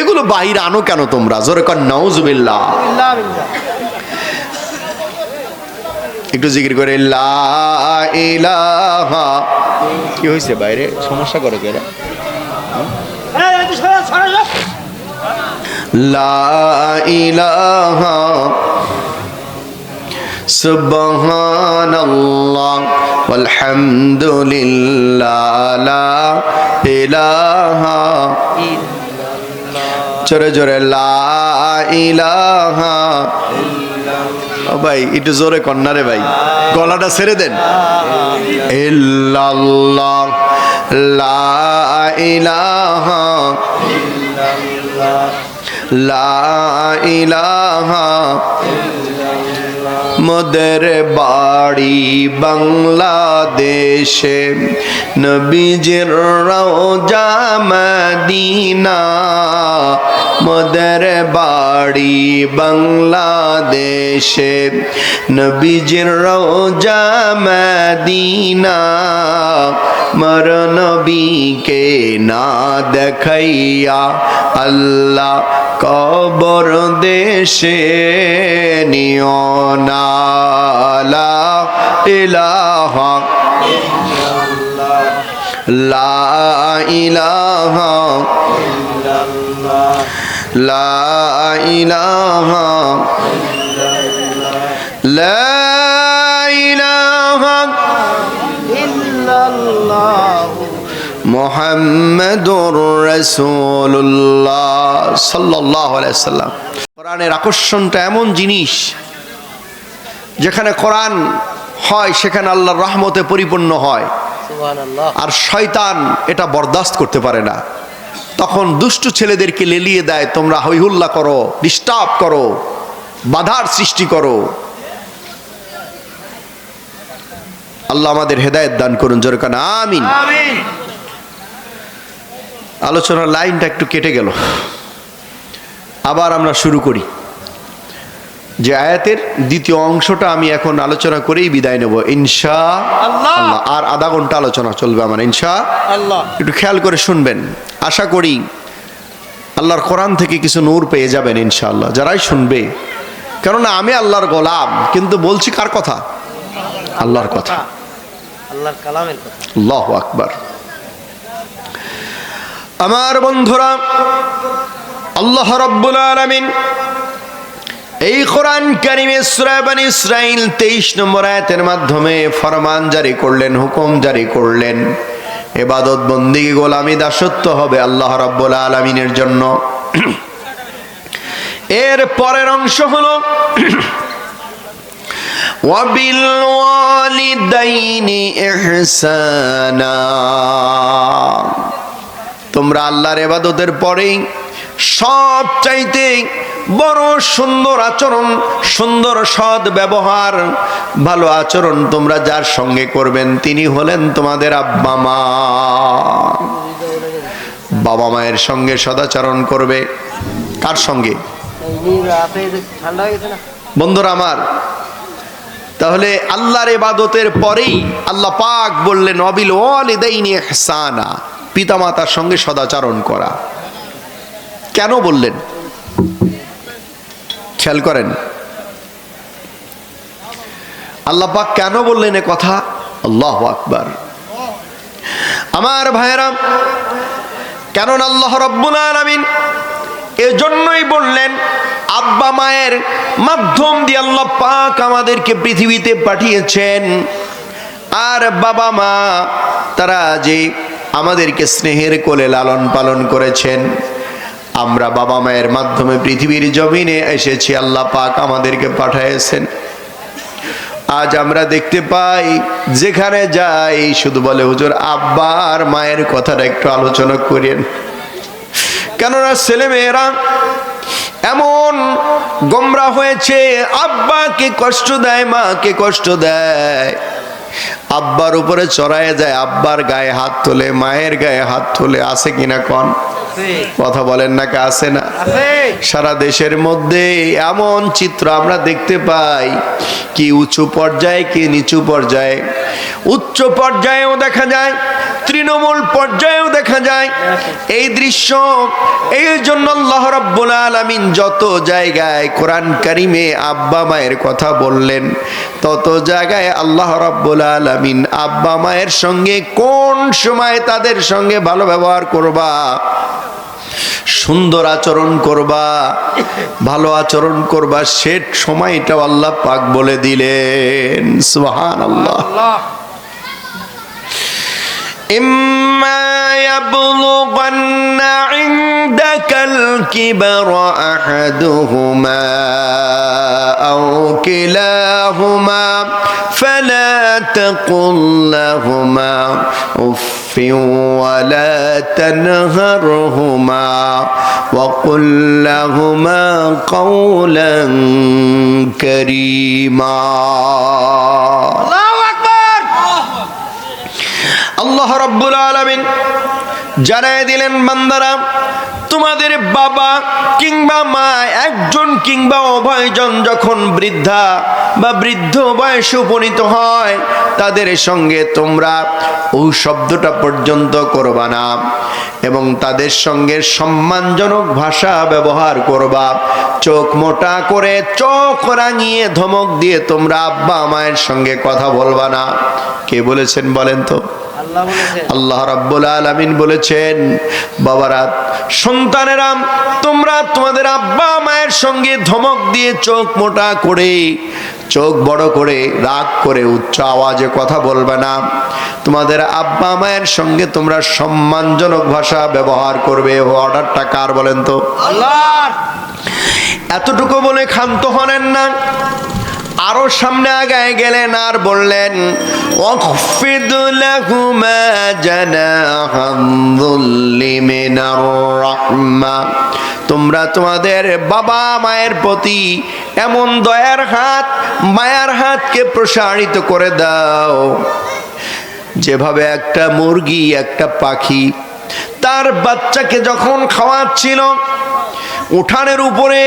এগুলো বাহিরে আনো কেন তোমরা? জোরে কর নাউজুবিল্লাহ। একটু জিকির করে লা ইলাহা। কি হয়েছে? বাইরে সমস্যা করে কে? লা ইলাহা সুবহানাল্লাহ ওয়ালহামদুলিল্লাহ লা ইলাহা ইল্লাল্লাহ। জোরে জোরে লা ইলাহা। ভাই একটু জোরে কন্যা রে ভাই, গলাটা ছেড়ে দেন। ইল্লাল্লাহ লা ইলাহা ইল্লাল্লাহ লা ইলাহা। মোদের বাড়ি বাংলাদেশে, নবীজির রওজা মদিনা। মোদের বাড়ি বাংলাদেশে, নবীজির রওজা মদিনা। মর নবীকে না দেখাইয়া আল্লাহ কবর দেশে নিও না। লা ইলাহা লা ইলাহা লা ইলাহা লা ইলাহা ইল্লাল্লাহ মুহাম্মাদুর রাসূলুল্লাহ সাল্লাল্লাহু আলাইহি সাল্লাম। কোরআনের আকর্ষণটা এমন জিনিস, যেখানে কোরআন হয় সেখানে আল্লাহর রহমতে পরিপূর্ণ হয়। সুবহানাল্লাহ। আর শয়তান এটা বরদাস্ত করতে পারে না, তখন দুষ্ট ছেলেদেরকে লেলিয়ে দেয়, তোমরা হইহুল্লা করো, ডিস্টার্ব করো, বাধার সৃষ্টি করো। আল্লাহ আমাদের হেদায়েত দান করুন, জোরে কান আমিন। আলোচনার লাইনটা একটু কেটে গেল, আবার আমরা শুরু করি। যে আয়াতের দ্বিতীয় অংশটা আমি এখন আলোচনা করেই বিদায় নেব ইনশাআল্লাহ। আর আধা ঘন্টা আলোচনা চলবে আমার ইনশাআল্লাহ। একটু খেয়াল করে শুনবেন, আশা করি আল্লাহর কোরআন থেকে কিছু নূর পেয়ে যাবেন ইনশাআল্লাহ যারাই শুনবে। কেননা আমি আল্লাহর গোলাম, কিন্তু বলছি কার কথা? আল্লাহর কথা, আল্লাহর কালামের কথা। আল্লাহু আকবার। আমার বন্ধুরা, আল্লাহ রাব্বুল আলামিন এই কোরআন কারীমে সূরা বনী ইসরাঈল 23 নম্বর আয়াতের মাধ্যমে ফরমান জারি করলেন, হুকুম জারি করলেন, ইবাদত বন্দেগী গোলামি দাসত্ব হবে আল্লাহ রাব্বুল আলামিনের জন্য। এর পরের অংশ হলো ওয়াবিল ওয়ালিদাইনি ইহসানা। তোমরা আল্লাহর ইবাদতের পরেই সব চাইতে বড় সুন্দর আচরণ, সুন্দর সৎ ব্যবহার, ভালো আচরণ তোমরা যার সঙ্গে করবেন তিনি হলেন তোমাদের আব্বা মা। বাবা মায়ের সঙ্গে সদাচরণ করবে। কার সঙ্গে? বন্ধুরা আমার, তাহলে আল্লাহর ইবাদতের পরেই আল্লাহ পাক বললেন ওয়াবিল ওয়ালিদাইনি ইহসানা, পিতামাতার সঙ্গে সদাচরণ করা। কেন বললেন খেয়াল করেন। আল্লাহ পাক কেন বললেন এ কথা? আল্লাহু আকবার। আমার ভাইরা, কারণ আল্লাহ রাব্বুল আলামিন এজন্যই বললেন, আব্বা মায়ের মাধ্যম দিয়ে আল্লাহ পাক আমাদেরকে পৃথিবীতে পাঠিয়েছেন। আর বাবা মা তারা যে আমাদেরকে স্নেহের কোলে লালন পালন করেছেন, আমরা বাবা মায়ের মাধ্যমে পৃথিবীর জমিনে এসেছি, আল্লাহ পাক আমাদেরকে পাঠিয়েছেন। আজ আমরা দেখতে পাই যেখানে যাই শুধু বলে, হুজুর আব্বা আর মায়ের কথাটা একটু আলোচনা করেন। কেননা ছেলে মেয়েরা এমন গোমরা হয়েছে, আব্বাকে কষ্ট দেয়, মাকে কষ্ট দেয়, আব্বার উপরে চড়ায় যায়, আব্বার গায়ে হাত তোলে, মায়ের গায়ে হাত তোলে। আছে কিনা কোন? কথা বলেন না, কে আছে না? সারা দেশের মধ্যে এমন চিত্র আমরা দেখতে পাই, কি উঁচু পর্যায়ে কি নিচু পর্যায়ে। উচ্চ পর্যায়েও দেখা যায়, তৃণমূল পর্যায়েও দেখা যায় এই দৃশ্য। এই জন্য আল্লাহ রাব্বুল আলামিন যত জায়গায় কোরআন কারিমে আব্বা মায়ের কথা বললেন, তত জায়গায় আল্লাহ রাব্বুল আলামিন আব্বা মায়ের সঙ্গে কোন সময় তাদের সঙ্গে ভালো ব্যবহার করবা, সুন্দর আচরণ করবা, ভালো আচরণ করবা, সে সময়টাও আল্লাহ পাক বলে দিলেন। সুবহানাল্লাহ। ইম্মা ইয়াবলুগান্না ইনদাকাল কিবরা আহাদুহুমা আও কিলাহুমা ফালা তাকুল লাহুমা উফফিন ওয়ালা তানহারহুমা ওয়াকুল লাহুমা কাওলান কারীমা। আল্লাহ রাব্বুল আলামিন জানায় দিলেন, বান্দারা তোমাদের বাবা কিংবা মা একজন কিংবা উভয়জন যখন বৃদ্ধা বা বৃদ্ধ বয়সে উপনীত হয়, তাদের সঙ্গে তোমরা ও শব্দটা পর্যন্ত করবা না এবং তাদের সঙ্গে সম্মানজনক ভাষা ব্যবহার করবা। চোখ মোটা করে, চোখ রাঙিয়ে, ধমক দিয়ে তোমরা আব্বা মায়ের সঙ্গে কথা বলবা না। কে বলেছেন বলেন তো? আল্লাহ রাব্বুল আলামিন বলেছেন, বাবারা, সন্তানেরা, তোমরা তোমাদের আব্বা মায়ের সঙ্গে ধমক দিয়ে, চোখ মোটা করে, চোখ বড় করে, রাগ করে, উচ্চ আওয়াজে কথা বলবে না। তোমাদের আব্বা মায়ের সঙ্গে তোমরা সম্মানজনক ভাষা ব্যবহার করবে। অর্ডারটা কার বলেন তো? আল্লাহর। এতটুকু বলে ক্ষান্ত হলেন না, আরো সামনে আগায় গেলেন আর বললেন, ওয়াখফিদ লাহুমা জানাহান যুল্লি মিনার রাহমা। তোমরা তোমাদের বাবা মায়ের প্রতি এমন দয়ার হাত, মায়ার হাতকে প্রসারিত করে দাও, যেভাবে একটা মুরগি, একটা পাখি তার বাচ্চাকে যখন খাওয়াচ্ছিল, উঠানের উপরে,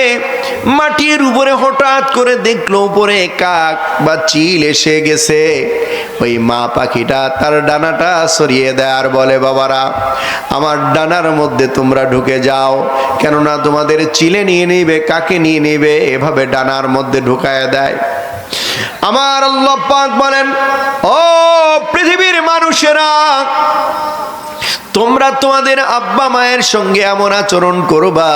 মাটির উপরে হঠাৎ করে দেখলো উপরে কাক বা চিল এসে গেছে, ওই মা পাখিটা তার ডানাটা সরিয়ে দেয় আর বলে, বাবারা আমার ডানার মধ্যে তোমরা ঢুকে যাও, কেননা তোমাদের চিলে নিয়ে নেবে, কাকে নিয়ে নেবে, এভাবে ডানার মধ্যে ঢুকায় দেয়। আমার আল্লাহ পাক বলেন, ও পৃথিবীর মানুষেরা, তোমরা তোমাদের আব্বা মায়ের সঙ্গে এমন আচরণ করবা,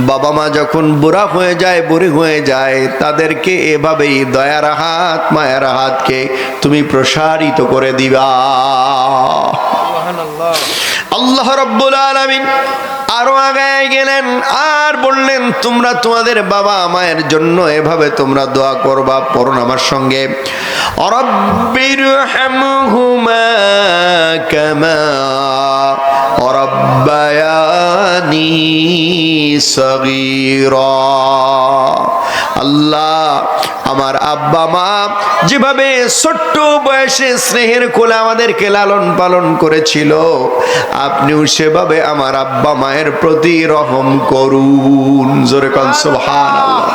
বাবা মা যখন বুড়া হয়ে যায়, বুড়ি হয়ে যায়, তাদেরকে এভাবেই দয়ার হাত, মায়ের হাতকে তুমি প্রসারিত করে দিবা। আল্লাহ রাব্বুল আলামিন আরো আগায় গেলেন আর বললেন, তোমরা তোমাদের বাবা মায়ের জন্য এভাবে তোমরা দোয়া করবা। পড়ুন আমার সঙ্গে, রাব্বিরহামহুমা কামা রাব্বায়ানি সগীরা। আল্লাহ, আমার আব্বা মা যেভাবে ছোট্ট বয়সে স্নেহের কোলে আমাদেরকে লালন পালন করেছিল, আপনিও সেভাবে আমার আব্বা মায়ের প্রতি রহম করুন। জোরে কোন সুবহানাল্লাহ।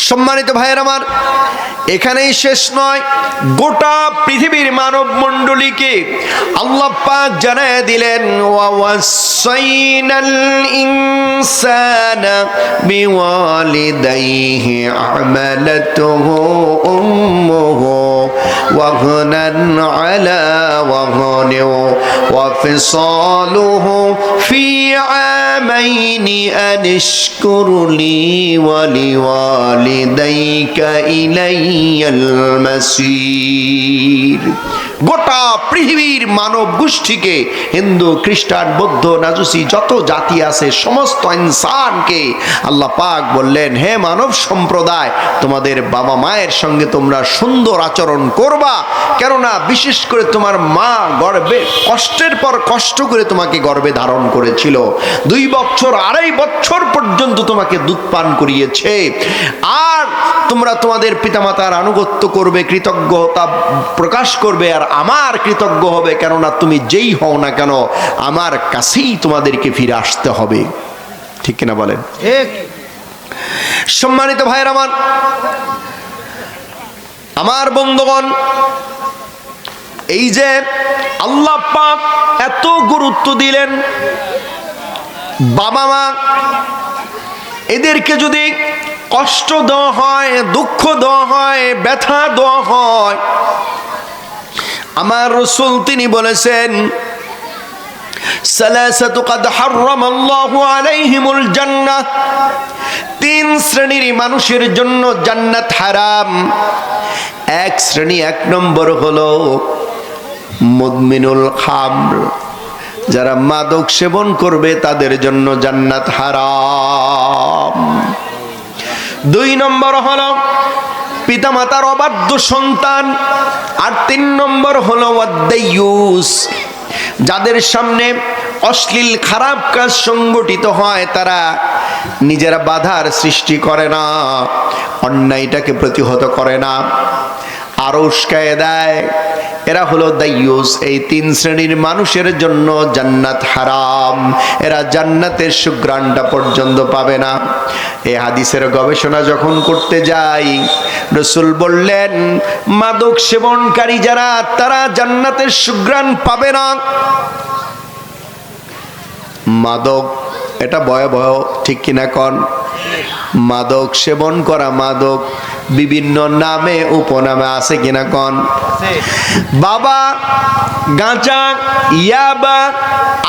সম্মানিত ভাইয়ের আমার, এখানেই শেষ নয়, গোটা পৃথিবীর মানব মণ্ডলীকে আল্লাহ পাক জানায় দিলেন ওয়াসাইনাল ইনসানা বিওয়ালিদাইহি আমালাতুহু উম্মুহু ওয়াহনান আলা ওয়াহনি ওয়া ফিসালুহু ফি আমাইনি আনিশকুর লি ওয়া লিওয়ালিদাইকা ইলাইয়াল মাসির। গোটা পৃথিবীর মানব গোষ্ঠীকে, হিন্দু, খ্রিস্টান, বৌদ্ধ, নাজুসি, যত জাতি আছে সমস্ত ইনসানকে আল্লাহ পাক বললেন, হে মানব সম্প্রদায়, তোমাদের বাবা মায়ের সঙ্গে তোমরা সুন্দর আচরণ করবা। কেননা বিশেষ করে তোমার মা গর্ভে কষ্টের পর কষ্ট করে তোমাকে গর্ভে ধারণ করেছিল, 2 বছর 2.5 বছর পর্যন্ত তোমাকে দুধ পান করিয়েছে। আর তোমরা তোমাদের পিতামাতার আনুগত্য করবে, কৃতজ্ঞতা প্রকাশ করবে, আর আমার কৃতজ্ঞ হবে। কেননা তুমি যেই হও না কেন আমার কাছেই তোমাদেরকে ফিরে আসতে হবে। ঠিক কিনা বলেন? সম্মানিত ভাইয়ের আমার বন্ধুগণ, এই যে আল্লাহ পাক এত গুরুত্ব দিলেন, বাবা মা এদেরকে যদি কষ্ট দেওয়া হয়, দুঃখ দেওয়া হয়, ব্যথা দেওয়া হয়, আমার রাসূল তিনি বলেছেন, সালাসাতু ক্বাদ হারামাল্লাহু আলাইহিমুল জান্নাহ, 3 শ্রেণীর মানুষের জন্য জান্নাত হারাম। 1 শ্রেণী, 1 নম্বর হলো মুদমিনুল খামর, যারা মাদক সেবন করবে তাদের জন্য জান্নাত হারাম। 2 নম্বর হলো পিতামাতার অবাধ্য সন্তান। আর 3 নম্বর হলো ওয়াদ্দায়ুস, যাদের সামনে অশ্লীল খারাপ কাজ সংগঠিত হয় তারা নিজেরা বাধার সৃষ্টি করে না, অন্যায়টাকে প্রতিহত করে না, আরো উস্কায়ে দেয়। এরা হলো দায়ুস। এই 3 শ্রেণীর মানুষের জন্য জান্নাত হারাম, এরা জান্নাতের সুঘ্রাণটা পর্যন্ত পাবে না। এই হাদিসের গবেষণা যখন করতে যাই, রাসূল বললেন মাদক সেবনকারী যারা, তারা জান্নাতের সুঘ্রাণ পাবে না। মাদক এটা ভয়াবহ, ঠিক কিনা কন? মাদক সেবন করা, মাদক বিভিন্ন নামে উপনামে আছে কিনা কন? বাবা, গাঁজা, ইয়াবা,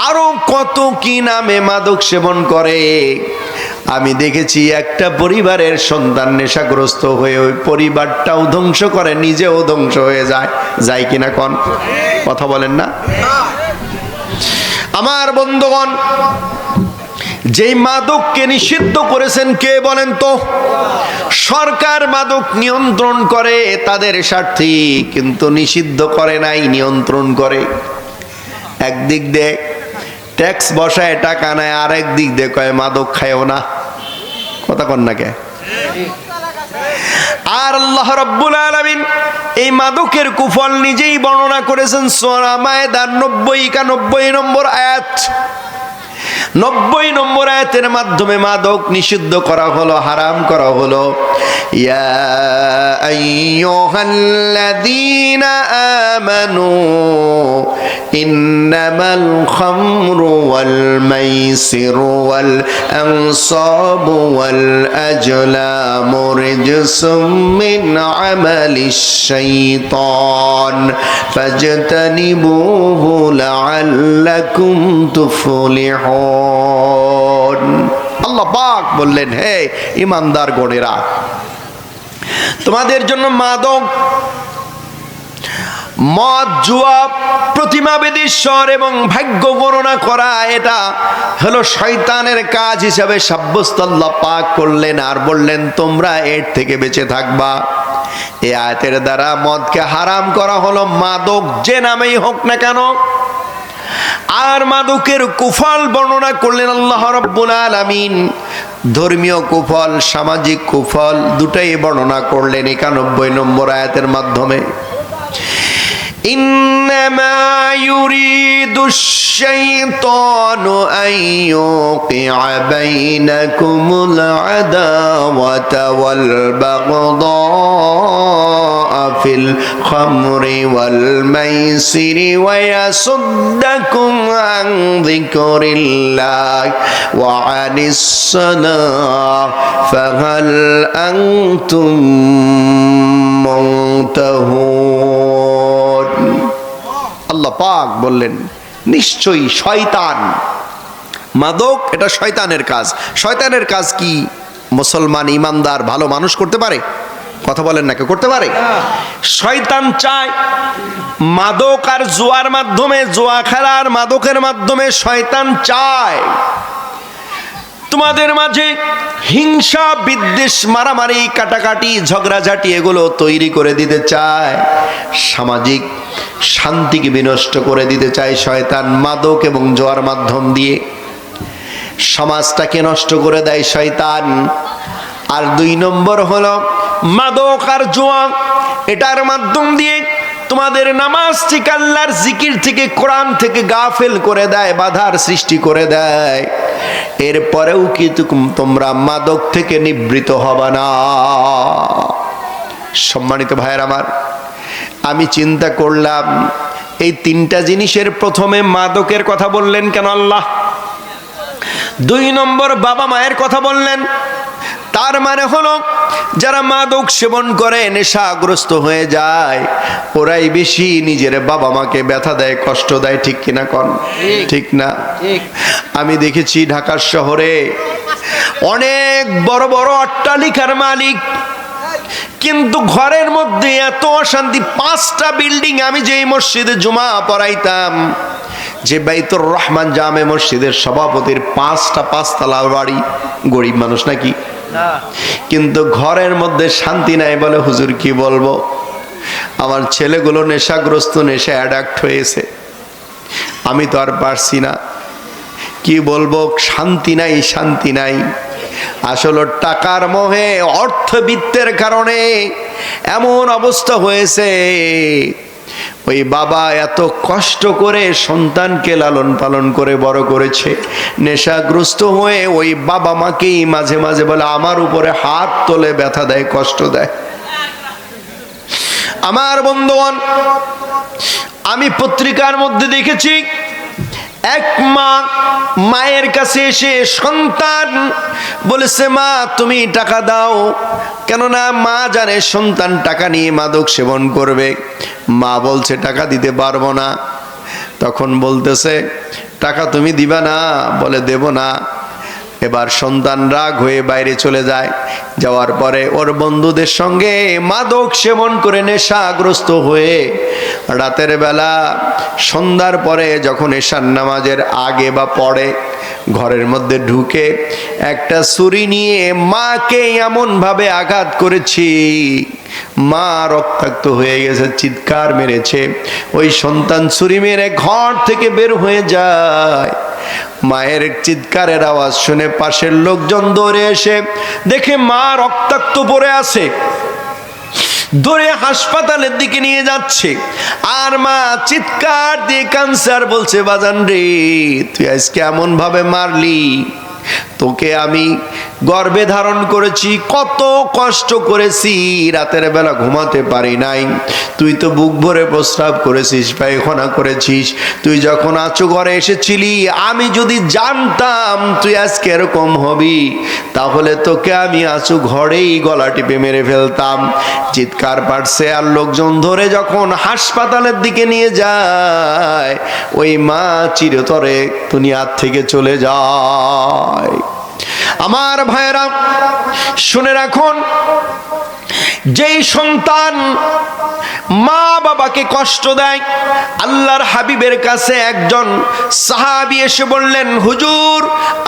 আরো কত কি নামে মাদক সেবন করে। আমি দেখেছি একটা পরিবারের সন্তান নেশাগ্রস্ত হয়ে ওই পরিবারটাও ধ্বংস করে, নিজেও ধ্বংস হয়ে যায় কিনা কন? কথা বলেন না? আমার বন্ধুগণ, যেই মাদককে নিষিদ্ধ করেছেন কে বলেন তো? সরকার মাদক নিয়ন্ত্রণ করে তাদের স্বার্থে, কিন্তু নিষিদ্ধ করে নাই, নিয়ন্ত্রণ করে। একদিক দিয়ে ট্যাক্স বসায় টাকা নেয়, আর একদিক দিয়ে কয় মাদক খায়ও না। কথা কন না কে? আর আল্লাহ রাব্বুল আলামিন এই মাদকের কুফল নিজেই বর্ণনা করেছেন সূরা মায়েদার 90-91 নম্বর আয়াত। 90 নম্বর আয়াতের মাধ্যমে মাদক নিষিদ্ধ করা হলো, হারাম করা হলো। ইয়া আইয়ুহাল্লাযীনা আমানু ইন্নামাল খামরু ওয়াল মাইসিরু ওয়াল আনসাবু ওয়াল আজলামু রিজসুম মিন আমালিশ শাইতান ফাজতানিবুহু লাআল্লাকুম তুফলিহুন। আল্লাহ পাক বললেন, হে ঈমানদার গণেরা, তোমাদের জন্য মাদক, মদ, জুয়া, প্রতিমা বেদীশ্বর এবং ভাগ্য গণনা করা, এটা হলো শয়তানের কাজ হিসাবে সাব্যস্ত আল্লাহ পাক করলেন। আর বললেন তোমরা এর থেকে বেঁচে থাকবা। এই আয়াতের দ্বারা মদকে হারাম করা হলো, মাদক যে নামেই হোক না কেন। আর মাদকের কুফল বর্ণনা করলেন আল্লাহ রাব্বুল আলামিন। ধর্মীয় কুফল, সামাজিক কুফল দুটাই বর্ণনা করলেন 91 নম্বর আয়াতের মাধ্যমে। إنما يريد الشيطان أن يوقع بينكم العداوة والبغضاء في الخمر والميسر ويصدكم عن ذكر الله وعن الصلاة فهل أنتم মুনতাহুন। আল্লাহ পাক বললেন নিশ্চয়ই শয়তান, মাদক এটা শয়তানের কাজ। শয়তানের কাজ কি মুসলমান ইমানদার ভালো মানুষ করতে পারে? কথা বলেন না, কেউ করতে পারে? শয়তান চায় মাদক আর জুয়ার মাধ্যমে, জুয়া খেলার মাদকের মাধ্যমে শয়তান চায় তোমাদের মাঝে হিংসা, বিদ্বেষ, মারামারি, কাটাকাটি, ঝগড়াঝাটি এগুলো তৈরি করে দিতে চায়। সামাজিক শান্তিকে বিনষ্ট করে দিতে চায় শয়তান মাদক এবং জুয়ার মাধ্যম দিয়ে। সমাজটাকে নষ্ট করে দেয় শয়তান। আর 2 নম্বর হলো মাদক আর জুয়া, এটার মাধ্যম দিয়ে তোমাদের নামাজ থেকে, আল্লাহর জিকির থেকে, কোরআন থেকে গাফেল করে দেয়, বাধার সৃষ্টি করে দেয়। এরপরেও কি তোমরা মাদক থেকে নিবৃত হবা না? সম্মানিত ভাইয়ের আমার, আমি চিন্তা করলাম এই 3টা জিনিসের প্রথমে মাদকের কথা বললেন কেন আল্লাহ? 2 নম্বর বাবা মায়ের কথা বললেন। তার মানে হলো যারা মাদক সেবন করে, নেশাগ্রস্ত হয়ে যায়, ওরাই বেশি নিজের বাবা মাকে ব্যথা দেয়, কষ্ট দেয়। ঠিক কিনা কোন? ঠিক না? আমি দেখেছি ঢাকার শহরে অনেক বড় বড় অট্টালিকার মালিক, কিন্তু ঘরের মধ্যে এত অশান্তি। 5টা বিল্ডিং। আমি যেই মসজিদে জুমা পড়াইতাম, যে বাইতুর রহমান জামে মসজিদের সভাপতির 5টা 5তলা বাড়ি, গরিব মানুষ নাকি, কিন্তু ঘরের মধ্যে শান্তি নাই। বলে হুজুর কি বলবো, আমার ছেলেগুলো নেশাগ্রস্ত, নেশা অ্যাডাক্ট হয়েছে, আমি তো আর পারছি না। কি বলবো, শান্তি নাই, শান্তি নাই। আসলে টাকার মোহে, অর্থবিত্তের কারণে এমন অবস্থা হয়েছে। ওই বাবা এত কষ্ট করে সন্তানকে লালন পালন করে বড় করেছে, নেশাগ্রস্ত হয়ে ওই বাবা মাকেই মাঝে মাঝে বলে আমার উপরে হাত তোলে, ব্যথা দেয়, কষ্ট দেয়। আমার বন্ধুগণ, আমি পত্রিকার মধ্যে দেখেছি এক মা মায়ের কাছে এসে সন্তান বলেছে, মা তুমি টাকা দাও, কেননা মা জানে সন্তান টাকা নিয়ে মাদক সেবন করবে। মা বলছে টাকা দিতে পারবো না। তখন বলতেছে টাকা তুমি দিবা না? বলে দেব না। এবার সন্তান রাগ হয়ে বাইরে চলে যায়। যাওয়ার পরে ওর বন্ধুদের সঙ্গে মাদক সেবন করে নেশাগ্রস্ত হয়ে রাতের বেলা, সন্ধ্যার পরে যখন এশার নামাজের আগে বা পরে, ঘরের মধ্যে ঢুকে একটা ছুরি নিয়ে মাকে এমন ভাবে আঘাত করেছি, মা রক্তাক্ত হয়ে গেছে, চিৎকার মেরেছে। ওই সন্তান ছুরি মেরে ঘর থেকে বের হয়ে যায়। মায়ের চিৎকারের আওয়াজ শুনে পাশের লোকজন দৌড়ে এসে দেখে মা রক্তাক্ত পড়ে আছে, দৌড়ে হাসপাতালের দিকে নিয়ে যাচ্ছে। আর মা চিৎকার দিয়ে কাঁদছে, বলছে বাজান রে, তুই আজকে এমন ভাবে মারলি, তোকে আমি গর্ভে ধারণ করেছি, কত কষ্ট করেছি, রাতের বেলা ঘুমাতে পারি নাই, তুই তো বুক ভরে প্রস্রাব করেছিস, পায়খানা করেছিস। তুই যখন আঁচু ঘরে এসেছিলি, আমি যদি জানতাম তুই আজকে এরকম হবি, তাহলে তোকে আমি আঁচু ঘরেই গলা টিপে মেরে ফেলতাম। চিৎকার পাড়ছে। আর লোকজন ধরে যখন হাসপাতালের দিকে নিয়ে যায়, ওই মা চিরতরে দুনিয়ার থেকে চলে যায়। আমার ভাইয়েরা শুনে রাখুন, যেই সন্তান মা বাবাকে কষ্ট দেয়, আল্লাহর হাবিবের কাছে একজন সাহাবী এসে বললেন, হুজুর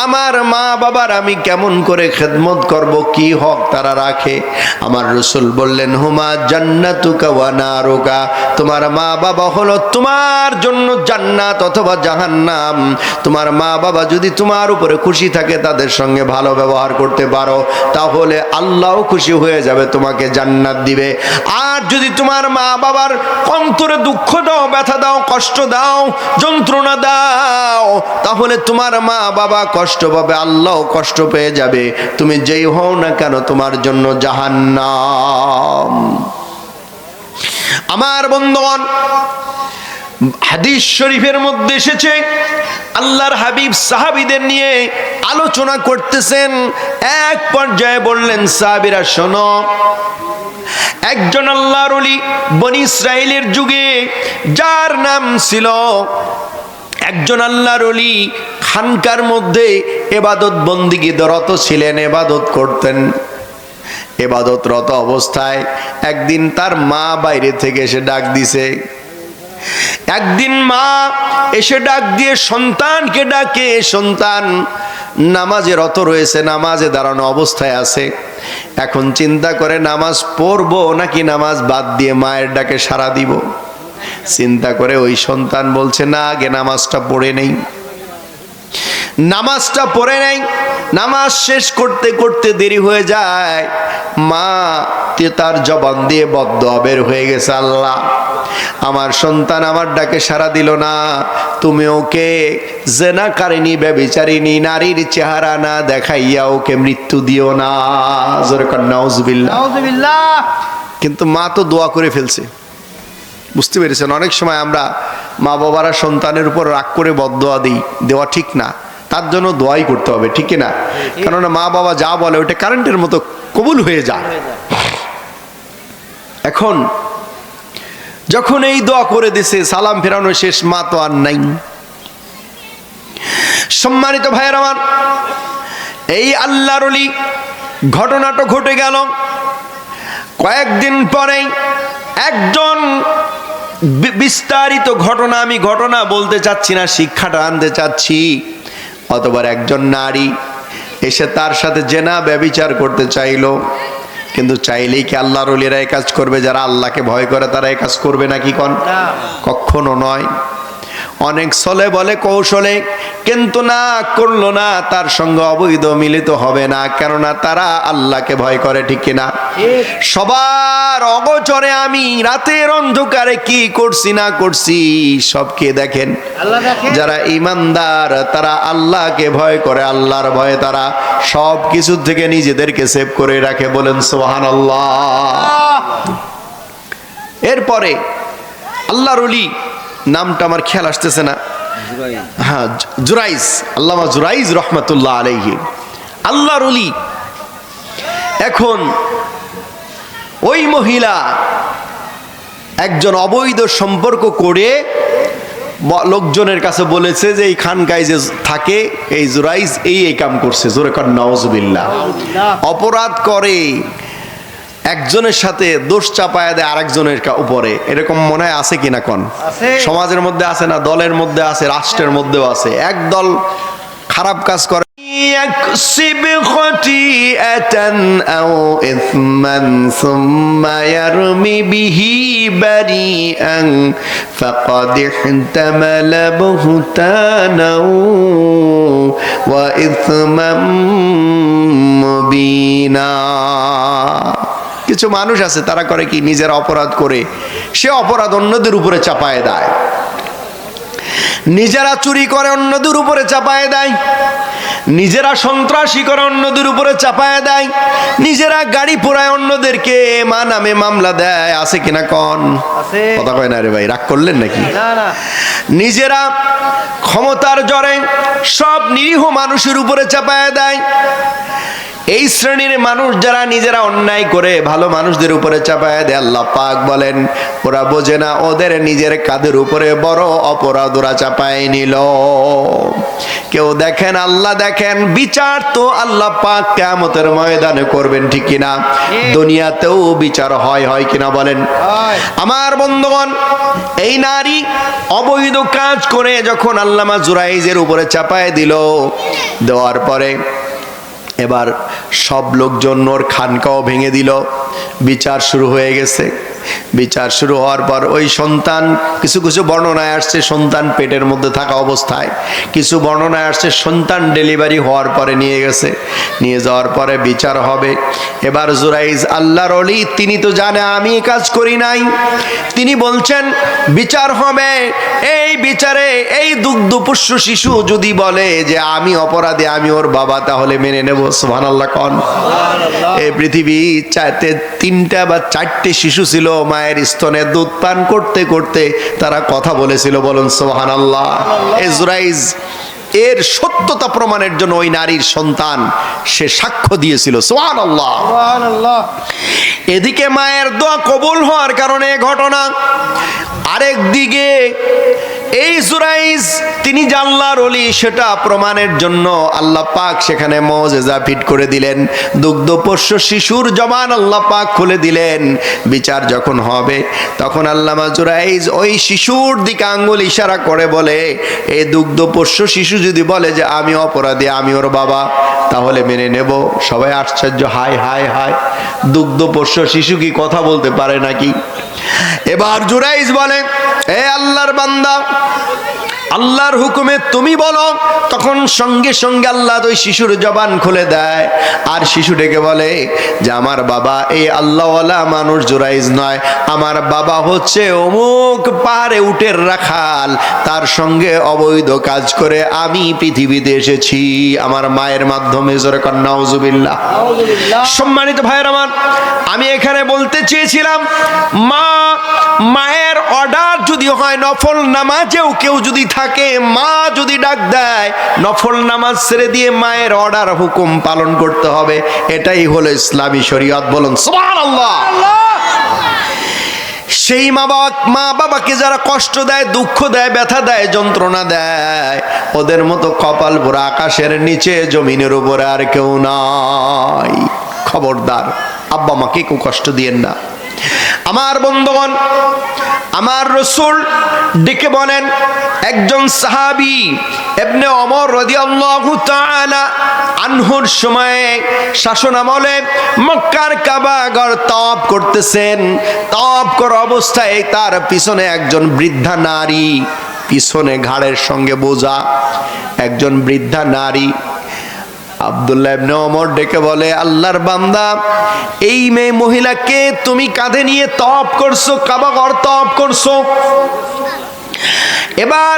আমার মা বাবার আমি কেমন করে খেদমত করব, কি হক তারা রাখে? আমার রাসূল বললেন, হুমা জান্নাতুকা ওয়া নারুকা, তোমার মা বাবা হলো তোমার জন্য জান্নাত অথবা জাহান্নাম। তোমার মা বাবা যদি তোমার উপরে খুশি থাকে, তাদের সঙ্গে ভালো ব্যবহার করতে পারো, তাহলে আল্লাহও খুশি হয়ে যাবে, তোমাকে জান্নাত জান্নাত দিবে। আর যদি তোমার মা বাবার অন্তরে দুঃখ দাও, ব্যথা দাও, কষ্ট দাও, যন্ত্রণা দাও, তাহলে তোমার মা বাবা কষ্ট পাবে, আল্লাহ কষ্ট পেয়ে যাবে। তুমি যেই হও না কেন তোমার জন্য জাহান্নাম। আমার বন্ধুগণ, হাদিস শরীফের মধ্যে এসেছে, আল্লাহর হাবিব সাহাবীদের নিয়ে আলোচনা করতেছেন। এক পর্যায়ে বললেন, সাহাবীরা শোনো, একজন আল্লাহর ওলি বনি ইসরাইলের যুগে, যার নাম ছিল, একজন আল্লাহর ওলি খানকার মধ্যে ইবাদত বন্দিগি রত ছিলেন, ইবাদত করতেন। ইবাদতরত অবস্থায় একদিন তার মা বাইরে থেকে এসে ডাক দিছে। একদিন মা এসে ডাক দিয়ে সন্তানকে ডাকে, সন্তান নামাজে রত রয়েছে, নামাজে দাঁড়ানো অবস্থায় আছে। এখন চিন্তা করে নামাজ পড়বো নাকি নামাজ বাদ দিয়ে মায়ের ডাকে সাড়া দিব। চিন্তা করে ওই সন্তান বলছে, না, আগে নামাজটা পড়ে নেই। নামাজটা পড়ে নেই। নামাজ শেষ করতে করতে দেরি হয়ে যায়। মা তার জবান দিয়ে বদদোয়া বের হয়ে গেছে, আল্লাহ, আমার সন্তান আমার ডাকে সাড়া দিল না, তুমি ওকে জেনাকারিনী, ব্যভিচারিণী নারীর চেহারা না দেখাইয়া ওকে মৃত্যু দিও না। জোরে কর নাউজুবিল্লাহ। কিন্তু মা তো দোয়া করে ফেলছে। বুঝতে পেরেছেন? অনেক সময় আমরা মা বাবারা সন্তানের উপর রাগ করে বদদোয়া দিই, দেওয়া ঠিক না। তার জন্য দোয়াই করতে হবে, ঠিক না? কেননা মা বাবা যা বলে ওটা কারেন্টের মতো কবুল হয়ে যায়। এখন যখন এই দোয়া করে দিছে, সালাম ফেরানো শেষ, মা তো আর নাই। সম্মানিত ভাইয়ের আমার, এই আল্লাহর ওলি ঘটনাটা ঘটে গেল। কয়েকদিন পরেই একজন, বিস্তারিত ঘটনা, আমি ঘটনা বলতে চাচ্ছি না, শিক্ষাটা আনতে চাচ্ছি। অতবার একজন নারী এসে তার সাথে জেনা ব্যভিচার করতে চাইলো। কিন্তু চাইলেই কি আল্লাহর ওলিরা এই কাজ করবে? যারা আল্লাহকে ভয় করে তারা এই কাজ করবে নাকি? কখনো নয়। অনেক ছলে বলে কৌশলে, কিন্তু না, করলো না, তার সঙ্গে অবৈধ মিলিত হবে না, কেননা তারা আল্লাহকে ভয় করে, ঠিক কিনা? সবার অগোচরে আমি রাতের অন্ধকারে কি করছি না করছি সব কে দেখেন? যারা ইমানদার তারা আল্লাহকে ভয় করে, আল্লাহর ভয়ে তারা সব কিছু থেকে নিজেদেরকে সেভ করে রাখে। বলেন সুবহানাল্লাহ। এরপরে আল্লাহর ওলি, নামটা আমার খেয়াল আসতেছে না, হ্যাঁ, জুরাইজ, আল্লামা জুরাইজ রহমাতুল্লাহ আলাইহি, আল্লাহর ওলি। এখন ওই মহিলা একজন অবৈধ সম্পর্ক করে লোকজনের কাছে বলেছে যে এই খানকায় যে থাকে এই জুরাইজ এই কাম করছে। জোরে কর নাউজুবিল্লাহ। অপরাধ করে, একজনের সাথে দোষ চাপায় দেয় আরেকজনের উপরে। এরকম মনে হয় আছে কিনা? কোন সমাজের মধ্যে আছে না? দলের মধ্যে আছে, রাষ্ট্রের মধ্যেও আছে। এক দল খারাপ কাজ করে, يكسب خطيئة أو إثما ثم يرمي به بريئا فقد احتمل بهتانا وإثما مبينا। কিছু মানুষ আছে তারা করে কি, নিজের অপরাধ করে সে অপরাধ অন্যদের উপরে চাপায় দেয়। নিজেরা চুরি করে অন্যদের উপরে চাপায় দেয়, নিজেরা সন্ত্রাসী করে অন্যদের উপরে চাপায় দেয়, নিজেরা গাড়ি পোড়ায় অন্যদেরকে মা নামে মামলা দেয়। আছে কিনা? কোন কথা কয় না রে ভাই, রাগ করলেন নাকি? নিজেরা ক্ষমতার জোরে সব নিরীহ মানুষের উপরে চাপায় দেয়। এই শ্রেণীর মানুষ যারা নিজেরা অন্যায় করে ভালো মানুষদের উপরে চাপায় দেয়, আল্লাহ পাক বলেন ওরা বোঝে না ওদের নিজের কাঁধের উপরে বড় অপরাধ ওরা চাপায় নিল। কেউ দেখেন, আল্লাহ দেখেন, বিচার তো আল্লাহ পাক কিয়ামতের ময়দানে করবেন, ঠিক কিনা? দুনিয়াতেও বিচার হয় কিনা বলেন? আমার বন্ধুগণ, এই নারী অবৈধ কাজ করে যখন আল্লামা জুরাইজের উপরে চাপায় দিল, দেওয়ার পরে এবার সব লোকজন ওর খানকাও ভেঙে দিল। বিচার শুরু হয়ে গেছে। বিচার শুরু হওয়ার পর ওই সন্তান, কিছু কিছু বর্ণনায় আসছে সন্তান পেটের মধ্যে থাকা অবস্থায়, কিছু বর্ণনায় আসছে সন্তান ডেলিভারি হওয়ার পরে নিয়ে গেছে, নিয়ে যাওয়ার পরে বিচার হবে। এবার জুরাইজ আল্লাহর ওলি, তিনি তো জানে আমি এই কাজ করি নাই, তিনি বলছেন বিচার হবে। এই বিচারে এই দুগ্ধপুষ্য শিশু যদি বলে যে আমি অপরাধী, আমি ওর বাবা, তাহলে মেনে নেব। সুবহানাল্লাহ কোন। এই পৃথিবী চাইতে 3টা বা 4টে শিশু ছিল মায়ের স্তনে দুধ পান করতে করতে তারা কথা বলেছিল, বলুন সুবহানাল্লাহ। এই জুরাইজ এর সত্যতা প্রমাণের জন্য ওই নারীর সন্তান সে সাক্ষ্য দিয়েছিল। সুবহানাল্লাহ। এদিকে মায়ের দোয়া কবুল হওয়ার কারণে ঘটনা, আরেক দিকে এই জুরাইজ তিনি আল্লাহর ওলি সেটা প্রমাণের জন্য আল্লাহ পাক সেখানে মুজিজা ফিট করে দিলেন। দুগ্ধপোষ্য শিশুর জবান আল্লাহ পাক খুলে দিলেন। বিচার যখন হবে তখন আল্লামা জুরাইজ ওই শিশুর দিকে আঙ্গুল ইশারা করে বলে, এই দুগ্ধপোষ্য শিশু যদি বলে যে আমি অপরাধী, আমি ওর বাবা, তাহলে মেনে নেব। সবাই আশ্চর্য, হায় হায় হায়, দুগ্ধপোষ্য শিশু কি কথা বলতে পারে নাকি? এবার জুরাইজ বলে, এ আল্লাহর বান্দা, আল্লাহর হুকুমে তুমি বলো। তখন সঙ্গে সঙ্গে আল্লাহ ওই শিশুর জবান খুলে দেয়, আর শিশু ডেকে বলে যে আমার বাবা এই আল্লাহওয়ালা মানুষ জুরাইজ নয়, আমার বাবা হচ্ছে অমুক পাহাড়ে উটের রাখাল, তার সঙ্গে অবৈধ কাজ করে আমি পৃথিবীতে এসেছি আমার মায়ের মাধ্যমে। জোরে কর নাউজুবিল্লাহ। সম্মানিত ভাইয়ের আমার, আমি এখানে বলতে চেয়েছিলাম, মায়ের অর্ডার যদি হয়, নফল নামাজেও কেউ যদি থাকে, মা যদি ডাক দেয়, নফল নামাজ ছেড়ে দিয়ে মায়ের অর্ডার হুকুম পালন করতে হবে। এটাই হলো ইসলামী শরীয়ত। বলুন সুবহানাল্লাহ। সেই মা বাবাকে যারা কষ্ট দেয়, দুঃখ দেয়, ব্যথা দেয়, যন্ত্রণা দেয়, ওদের মতো কপাল পোড়া আকাশের নিচে জমিনের উপরে আর কেউ নাই। খবরদার, আব্বা মাকে কেউ কষ্ট দিয়েন না। আমার বন্ধুগণ, আমার রাসূল ডেকে বলেন, একজন সাহাবী ইবনে ওমর রাদিয়াল্লাহু তাআলা আনহুর সময়ে শাসন আমলে মক্কার কাবা ঘর তওয়াফ করতেছেন। তওয়াফ করা অবস্থায় তার পিছনে একজন বৃদ্ধা নারী, পিছনে ঘাড়ের সঙ্গে বোঝা একজন বৃদ্ধা নারী। আব্দুল্লাহ ইবনে ওমর ডেকে বলে, আল্লাহর বান্দা, এই মেয়ে মহিলাকে তুমি কাঁধে নিয়ে তওয়াফ করছো, কাবা ঘর তওয়াফ করছো। এবার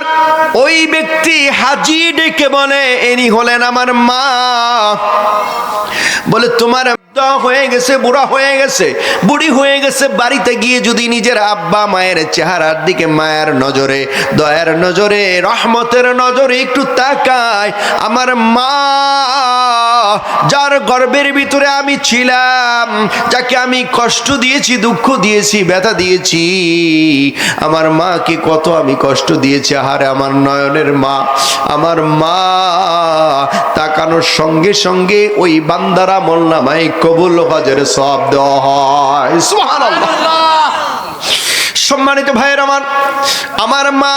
ওই ব্যক্তি হাজী ডেকে বলে, ইনি হলেন আমার মা। বলে তোমার হয়ে গেছে, বুড়া হয়ে গেছে, বুড়ি হয়ে গেছে, বাড়িতে গিয়ে যদি নিজের আব্বা মায়ের চেহারার দিকে মায়ের নজরে, দয়ার নজরে, রহমতের নজরে একটু তাকায়, আমার মা যার গর্ভের ভিতরে আমি ছিলাম, যাকে আমি কষ্ট দিয়েছি, দুঃখ দিয়েছি, ব্যথা দিয়েছি, আমার মাকে কত আমি কষ্ট দিয়েছি। আহারে আমার নয়নের মা, আমার মা, তাকানোর সঙ্গে সঙ্গে ওই বান্দারা আমলনামায় কবুল হজের সওয়াব দেওয়া হয়। সুবহানাল্লাহ। সম্মানিত ভাইয়ের আমার মা,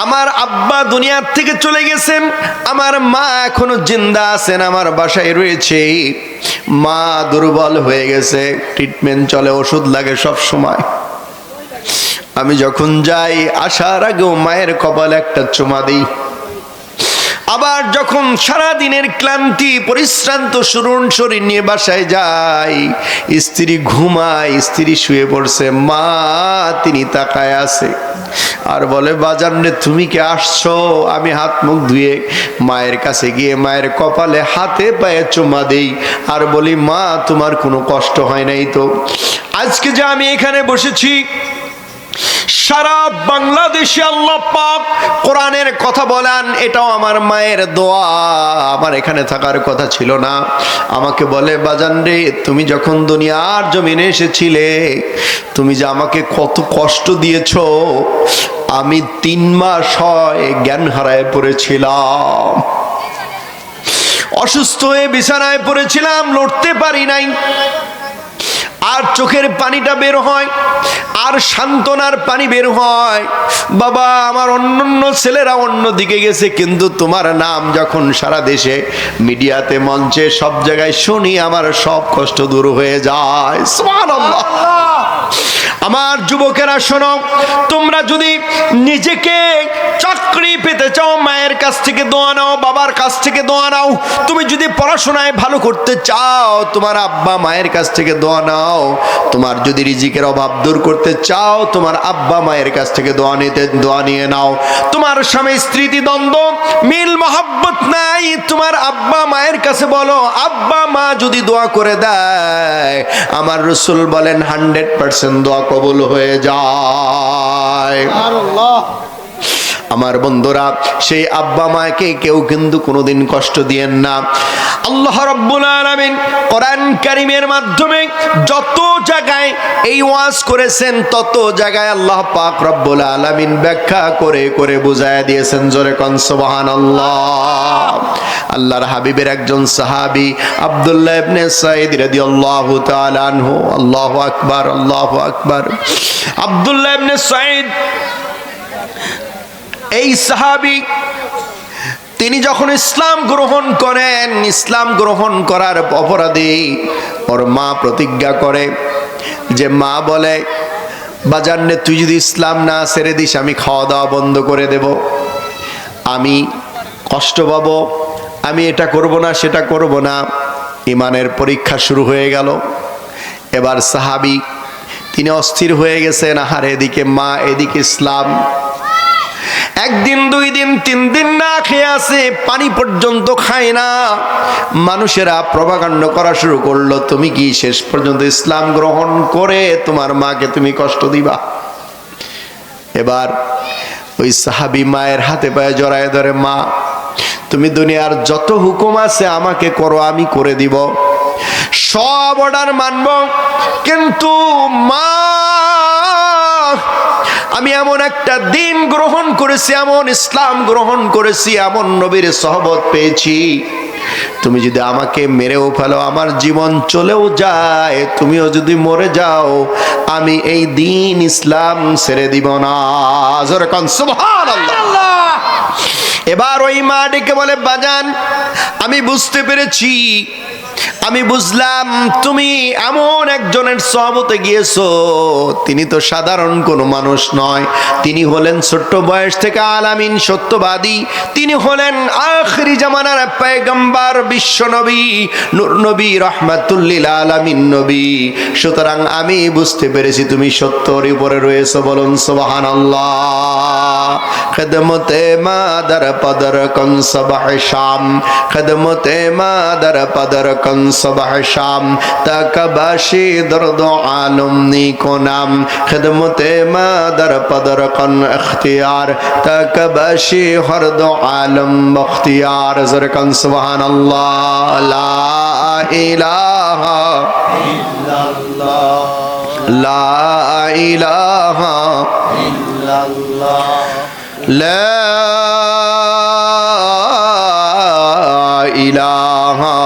আমার আব্বা দুনিয়ার থেকে চলে গেছেন, আমার মা এখনো জিন্দা আছেন, আমার বাসায় রয়েছে। মা দুর্বল হয়ে গেছে, ট্রিটমেন্ট চলে, ওষুধ লাগে সব সময়। আমি যখন যাই, আসার আগেও মায়ের কপালে একটা চুমা দিই। আবার যখন সারা দিনের ক্লান্তি পরিশ্রান্ত শরীর নিয়ে বাসায় যাই, স্ত্রী ঘুমায়, স্ত্রী শুয়ে পড়ছে, মা তিনি তাকায় আছে আর বলে, বাজান রে তুমি কি আসছো? আমি হাত মুখ ধুয়ে মায়ের কাছে গিয়ে মায়ের কপালে হাতে পায়ে চুমা দেই আর বলি, মা তোমার কোনো কষ্ট হয় নাই তো? আজকে যে আমি এখানে বসেছি, সারা বাংলাদেশে আল্লাহ পাক কোরআনের কথা বলেন, এটাও আমার মায়ের দোয়া। আমার এখানে থাকার কথা ছিল না। আমাকে বলে, বাজান রে তুমি যখন দুনিয়ার জমিনে এসেছিলে, তুমি যে আমাকে কত কষ্ট দিয়েছো, আমি 3 মাস হয় জ্ঞান হারায় পড়েছিলাম, অসুস্থ হয়ে বিছানায় পড়েছিলাম, লড়তে পারি নাই, আর চোখের পানিটা বের হয়, আর সান্ত্বনার পানি বের হয়। বাবা, আমার অন্যান্য ছেলেরা অন্য দিকে গেছে, কিন্তু তোমার নাম যখন সারা দেশে মিডিয়াতে, মঞ্চে, সব জায়গায় শুনি, আমার সব কষ্ট দূর হয়ে যায়। সুবহানাল্লাহ। আমার যুবকেরা শোনো, তোমরা যদি নিজেকে চাকরি পেতে চাও, মায়ের কাছ থেকে দোয়া নাও, বাবার কাছ থেকে দোয়া নাও। তুমি যদি পড়াশোনায় ভালো করতে চাও, তোমার আব্বা মায়ের কাছ থেকে দোয়া নাও। তোমার যদি রিজিকের অভাব দূর করতে চাও, তোমার আব্বা মায়ের কাছ থেকে দোয়া নিয়ে নাও। তোমার স্বামী স্ত্রীতে দ্বন্দ্ব, মিল মহব্বত নাই, তোমার আব্বা মায়ের কাছে বলো। আব্বা মা যদি দোয়া করে দেয়, আমার রাসূল বলেন 100% দোয়া কবুল হয়ে যায়। আমার বন্ধুরা, সেই আব্বা মাকে কেউ কিন্তু কোনোদিন কষ্ট দিয়েন না। আল্লাহ রাব্বুল আলামিন কোরআন কারীমের মাধ্যমে যত জায়গায় এই ওয়াজ করেছেন, তত জায়গায় আল্লাহ পাক রব্বুল আলামিন ব্যাখ্যা করে করে বুঝায় দিয়েছেন। জোরে কোন সুবহানাল্লাহ। আল্লাহর হাবিবের একজন সাহাবী আব্দুল্লাহ ইবনে সাঈদ রাদিয়াল্লাহু তাআলা আনহু, আল্লাহু আকবার, আল্লাহু আকবার। আব্দুল্লাহ ইবনে সাঈদ এই সাহাবী, তিনি যখন ইসলাম গ্রহণ করেন, ইসলাম গ্রহণ করার অপরাধে ওর মা প্রতিজ্ঞা করে, যে মা বলে, বাজারে তুই যদি ইসলাম না ছেড়ে দিস, আমি খাওয়া দাওয়া বন্ধ করে দেব, আমি কষ্ট পাবো, আমি এটা করব না সেটা করব না। ইমানের পরীক্ষা শুরু হয়ে গেল। এবার সাহাবী তিনি অস্থির হয়ে গেছেন, আহার এদিকে মা, এদিকে ইসলাম। একদিন, 2 দিন, 3 দিন না খেয়ে আছে, পানি পর্যন্ত খায় না। মানুষেরা প্রভাকাণ্ড করা শুরু করলো, তুমি কি শেষ পর্যন্ত ইসলাম গ্রহণ করে তোমার মাকে তুমি কষ্ট দিবা? এবার ওই সাহাবী মায়ের হাতে পায়ে জড়ায় ধরে, মা তুমি দুনিয়ার যত হুকুম আছে আমাকে করো, আমি করে দিব, সব অর্ডার মানব, কিন্তু মা আমি এমন একটা দিন গ্রহণ করেছি, এমন ইসলাম গ্রহণ করেছি, এমন নবীর সহবত পেয়েছি, তুমি যদি আমাকে মেরেও ফেলো, আমার জীবন চলেও যায়, তুমিও যদি মরে যাও, আমি এই দিন ইসলাম ছেড়ে দিব না। জোরে কোন সুবহানাল্লাহ। এবার ওই মা ডেকে বলে, বাজান আমি বুঝতে পেরেছি, আমি বুঝলাম তুমি এমন একজনের সহবতে গিয়েছো, তিনি তো সাধারণ কোনো মানুষ নয়, তিনি হলেন ছোট্ট বয়স থেকে আলামিন সত্যবাদী, তিনি হলেন আখিরি জামানার পয়গম্বর, বিশ্ব নবী, নূর নবী, রাহমাতুল লিল আলামিন নবী। সুতরাং আমি বুঝতে পেরেছি তুমি সত্যর উপরে রয়েছো। বলুন সুবহানাল্লাহ। খিদমতে মাদার পদর কন সবাহ শাম, খিদমতে মাদার পদর কন সবাহ শাম, তাকবাশি দর্দ আলম নিকো নাম, খিদমতে মাদার পদর কন ইখতিয়ার, তাকবাশি হরদ আলম বখতিয়ার। জোরে কন সুবহানাল্লাহ। লা ইলাহা ইল্লাল্লাহ, লা ইলাহা ইল্লাল্লাহ, লা ইলাহা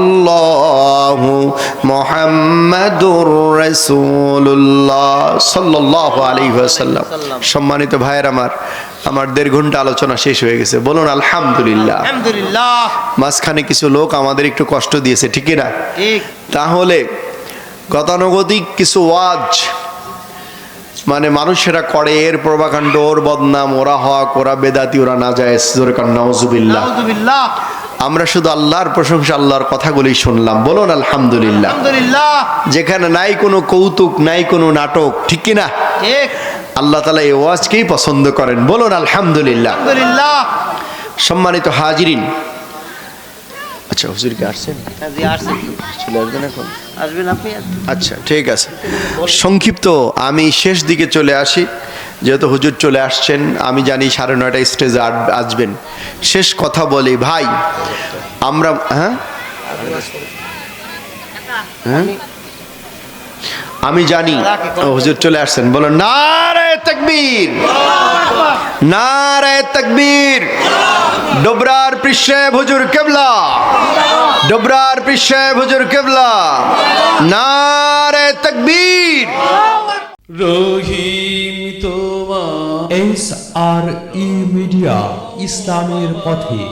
ইল্লাল্লাহু মুহাম্মাদুর রাসূলুল্লাহ সাল্লাল্লাহু আলাইহি ওয়াসাল্লাম। সম্মানিত ভাইয়ের আমার 1.5 ঘন্টা আলোচনা শেষ হয়ে গেছে। বলুন আলহামদুলিল্লাহ। আলহামদুলিল্লাহ। মাঝখানে কিছু লোক আমাদের একটু কষ্ট দিয়েছে, ঠিক না? ঠিক। তাহলে গতানুগতিক কিছু ওয়াজ মানে মানুষেরা করে, এর প্রভাকাণ্ড, ওর বদনাম, ওরা হক, ওরা বেদাতি, ওরা নাজায়েজ। জোরে কান নাউজুবিল্লাহ। নাউজুবিল্লাহ। আমরা শুধু আল্লাহর প্রশংসা, আল্লাহর কথাগুলি শুনলাম। বলুন আলহামদুলিল্লাহ। আলহামদুলিল্লাহ। যেখানে নাই কোনো কৌতুক, নাই কোনো নাটক, ঠিক কি না? ঠিক। আল্লাহ তাআলা এই ওয়াজকেই পছন্দ করেন। বলুন আলহামদুলিল্লাহ। আলহামদুলিল্লাহ। সম্মানিত হাজিরিন, আচ্ছা হুজুর কি আসছেন? জি আসছেন। চলে আসবেন এখন? আসবেন আপনি? আচ্ছা ঠিক আছে। সংক্ষিপ্ত আমি শেষ দিকে চলে আসি, যেহেতু হুজুর চলে আসছেন, আমি জানি 9:30 স্টেজে আসবেন। শেষ কথা বলি ভাই, আমরা আমি জানি হুজুর চলে আসছেন। বলো নারে তাকবীর, নারে তাকবীর। ডোবরার পৃষ্ঠে হুজুর কিবলা, ডোবরার পৃষ্ঠে হুজুর কিবলা। নারে তাকবীর। রহিম তোমার SRE মিডিয়া, ইসলামের পথে।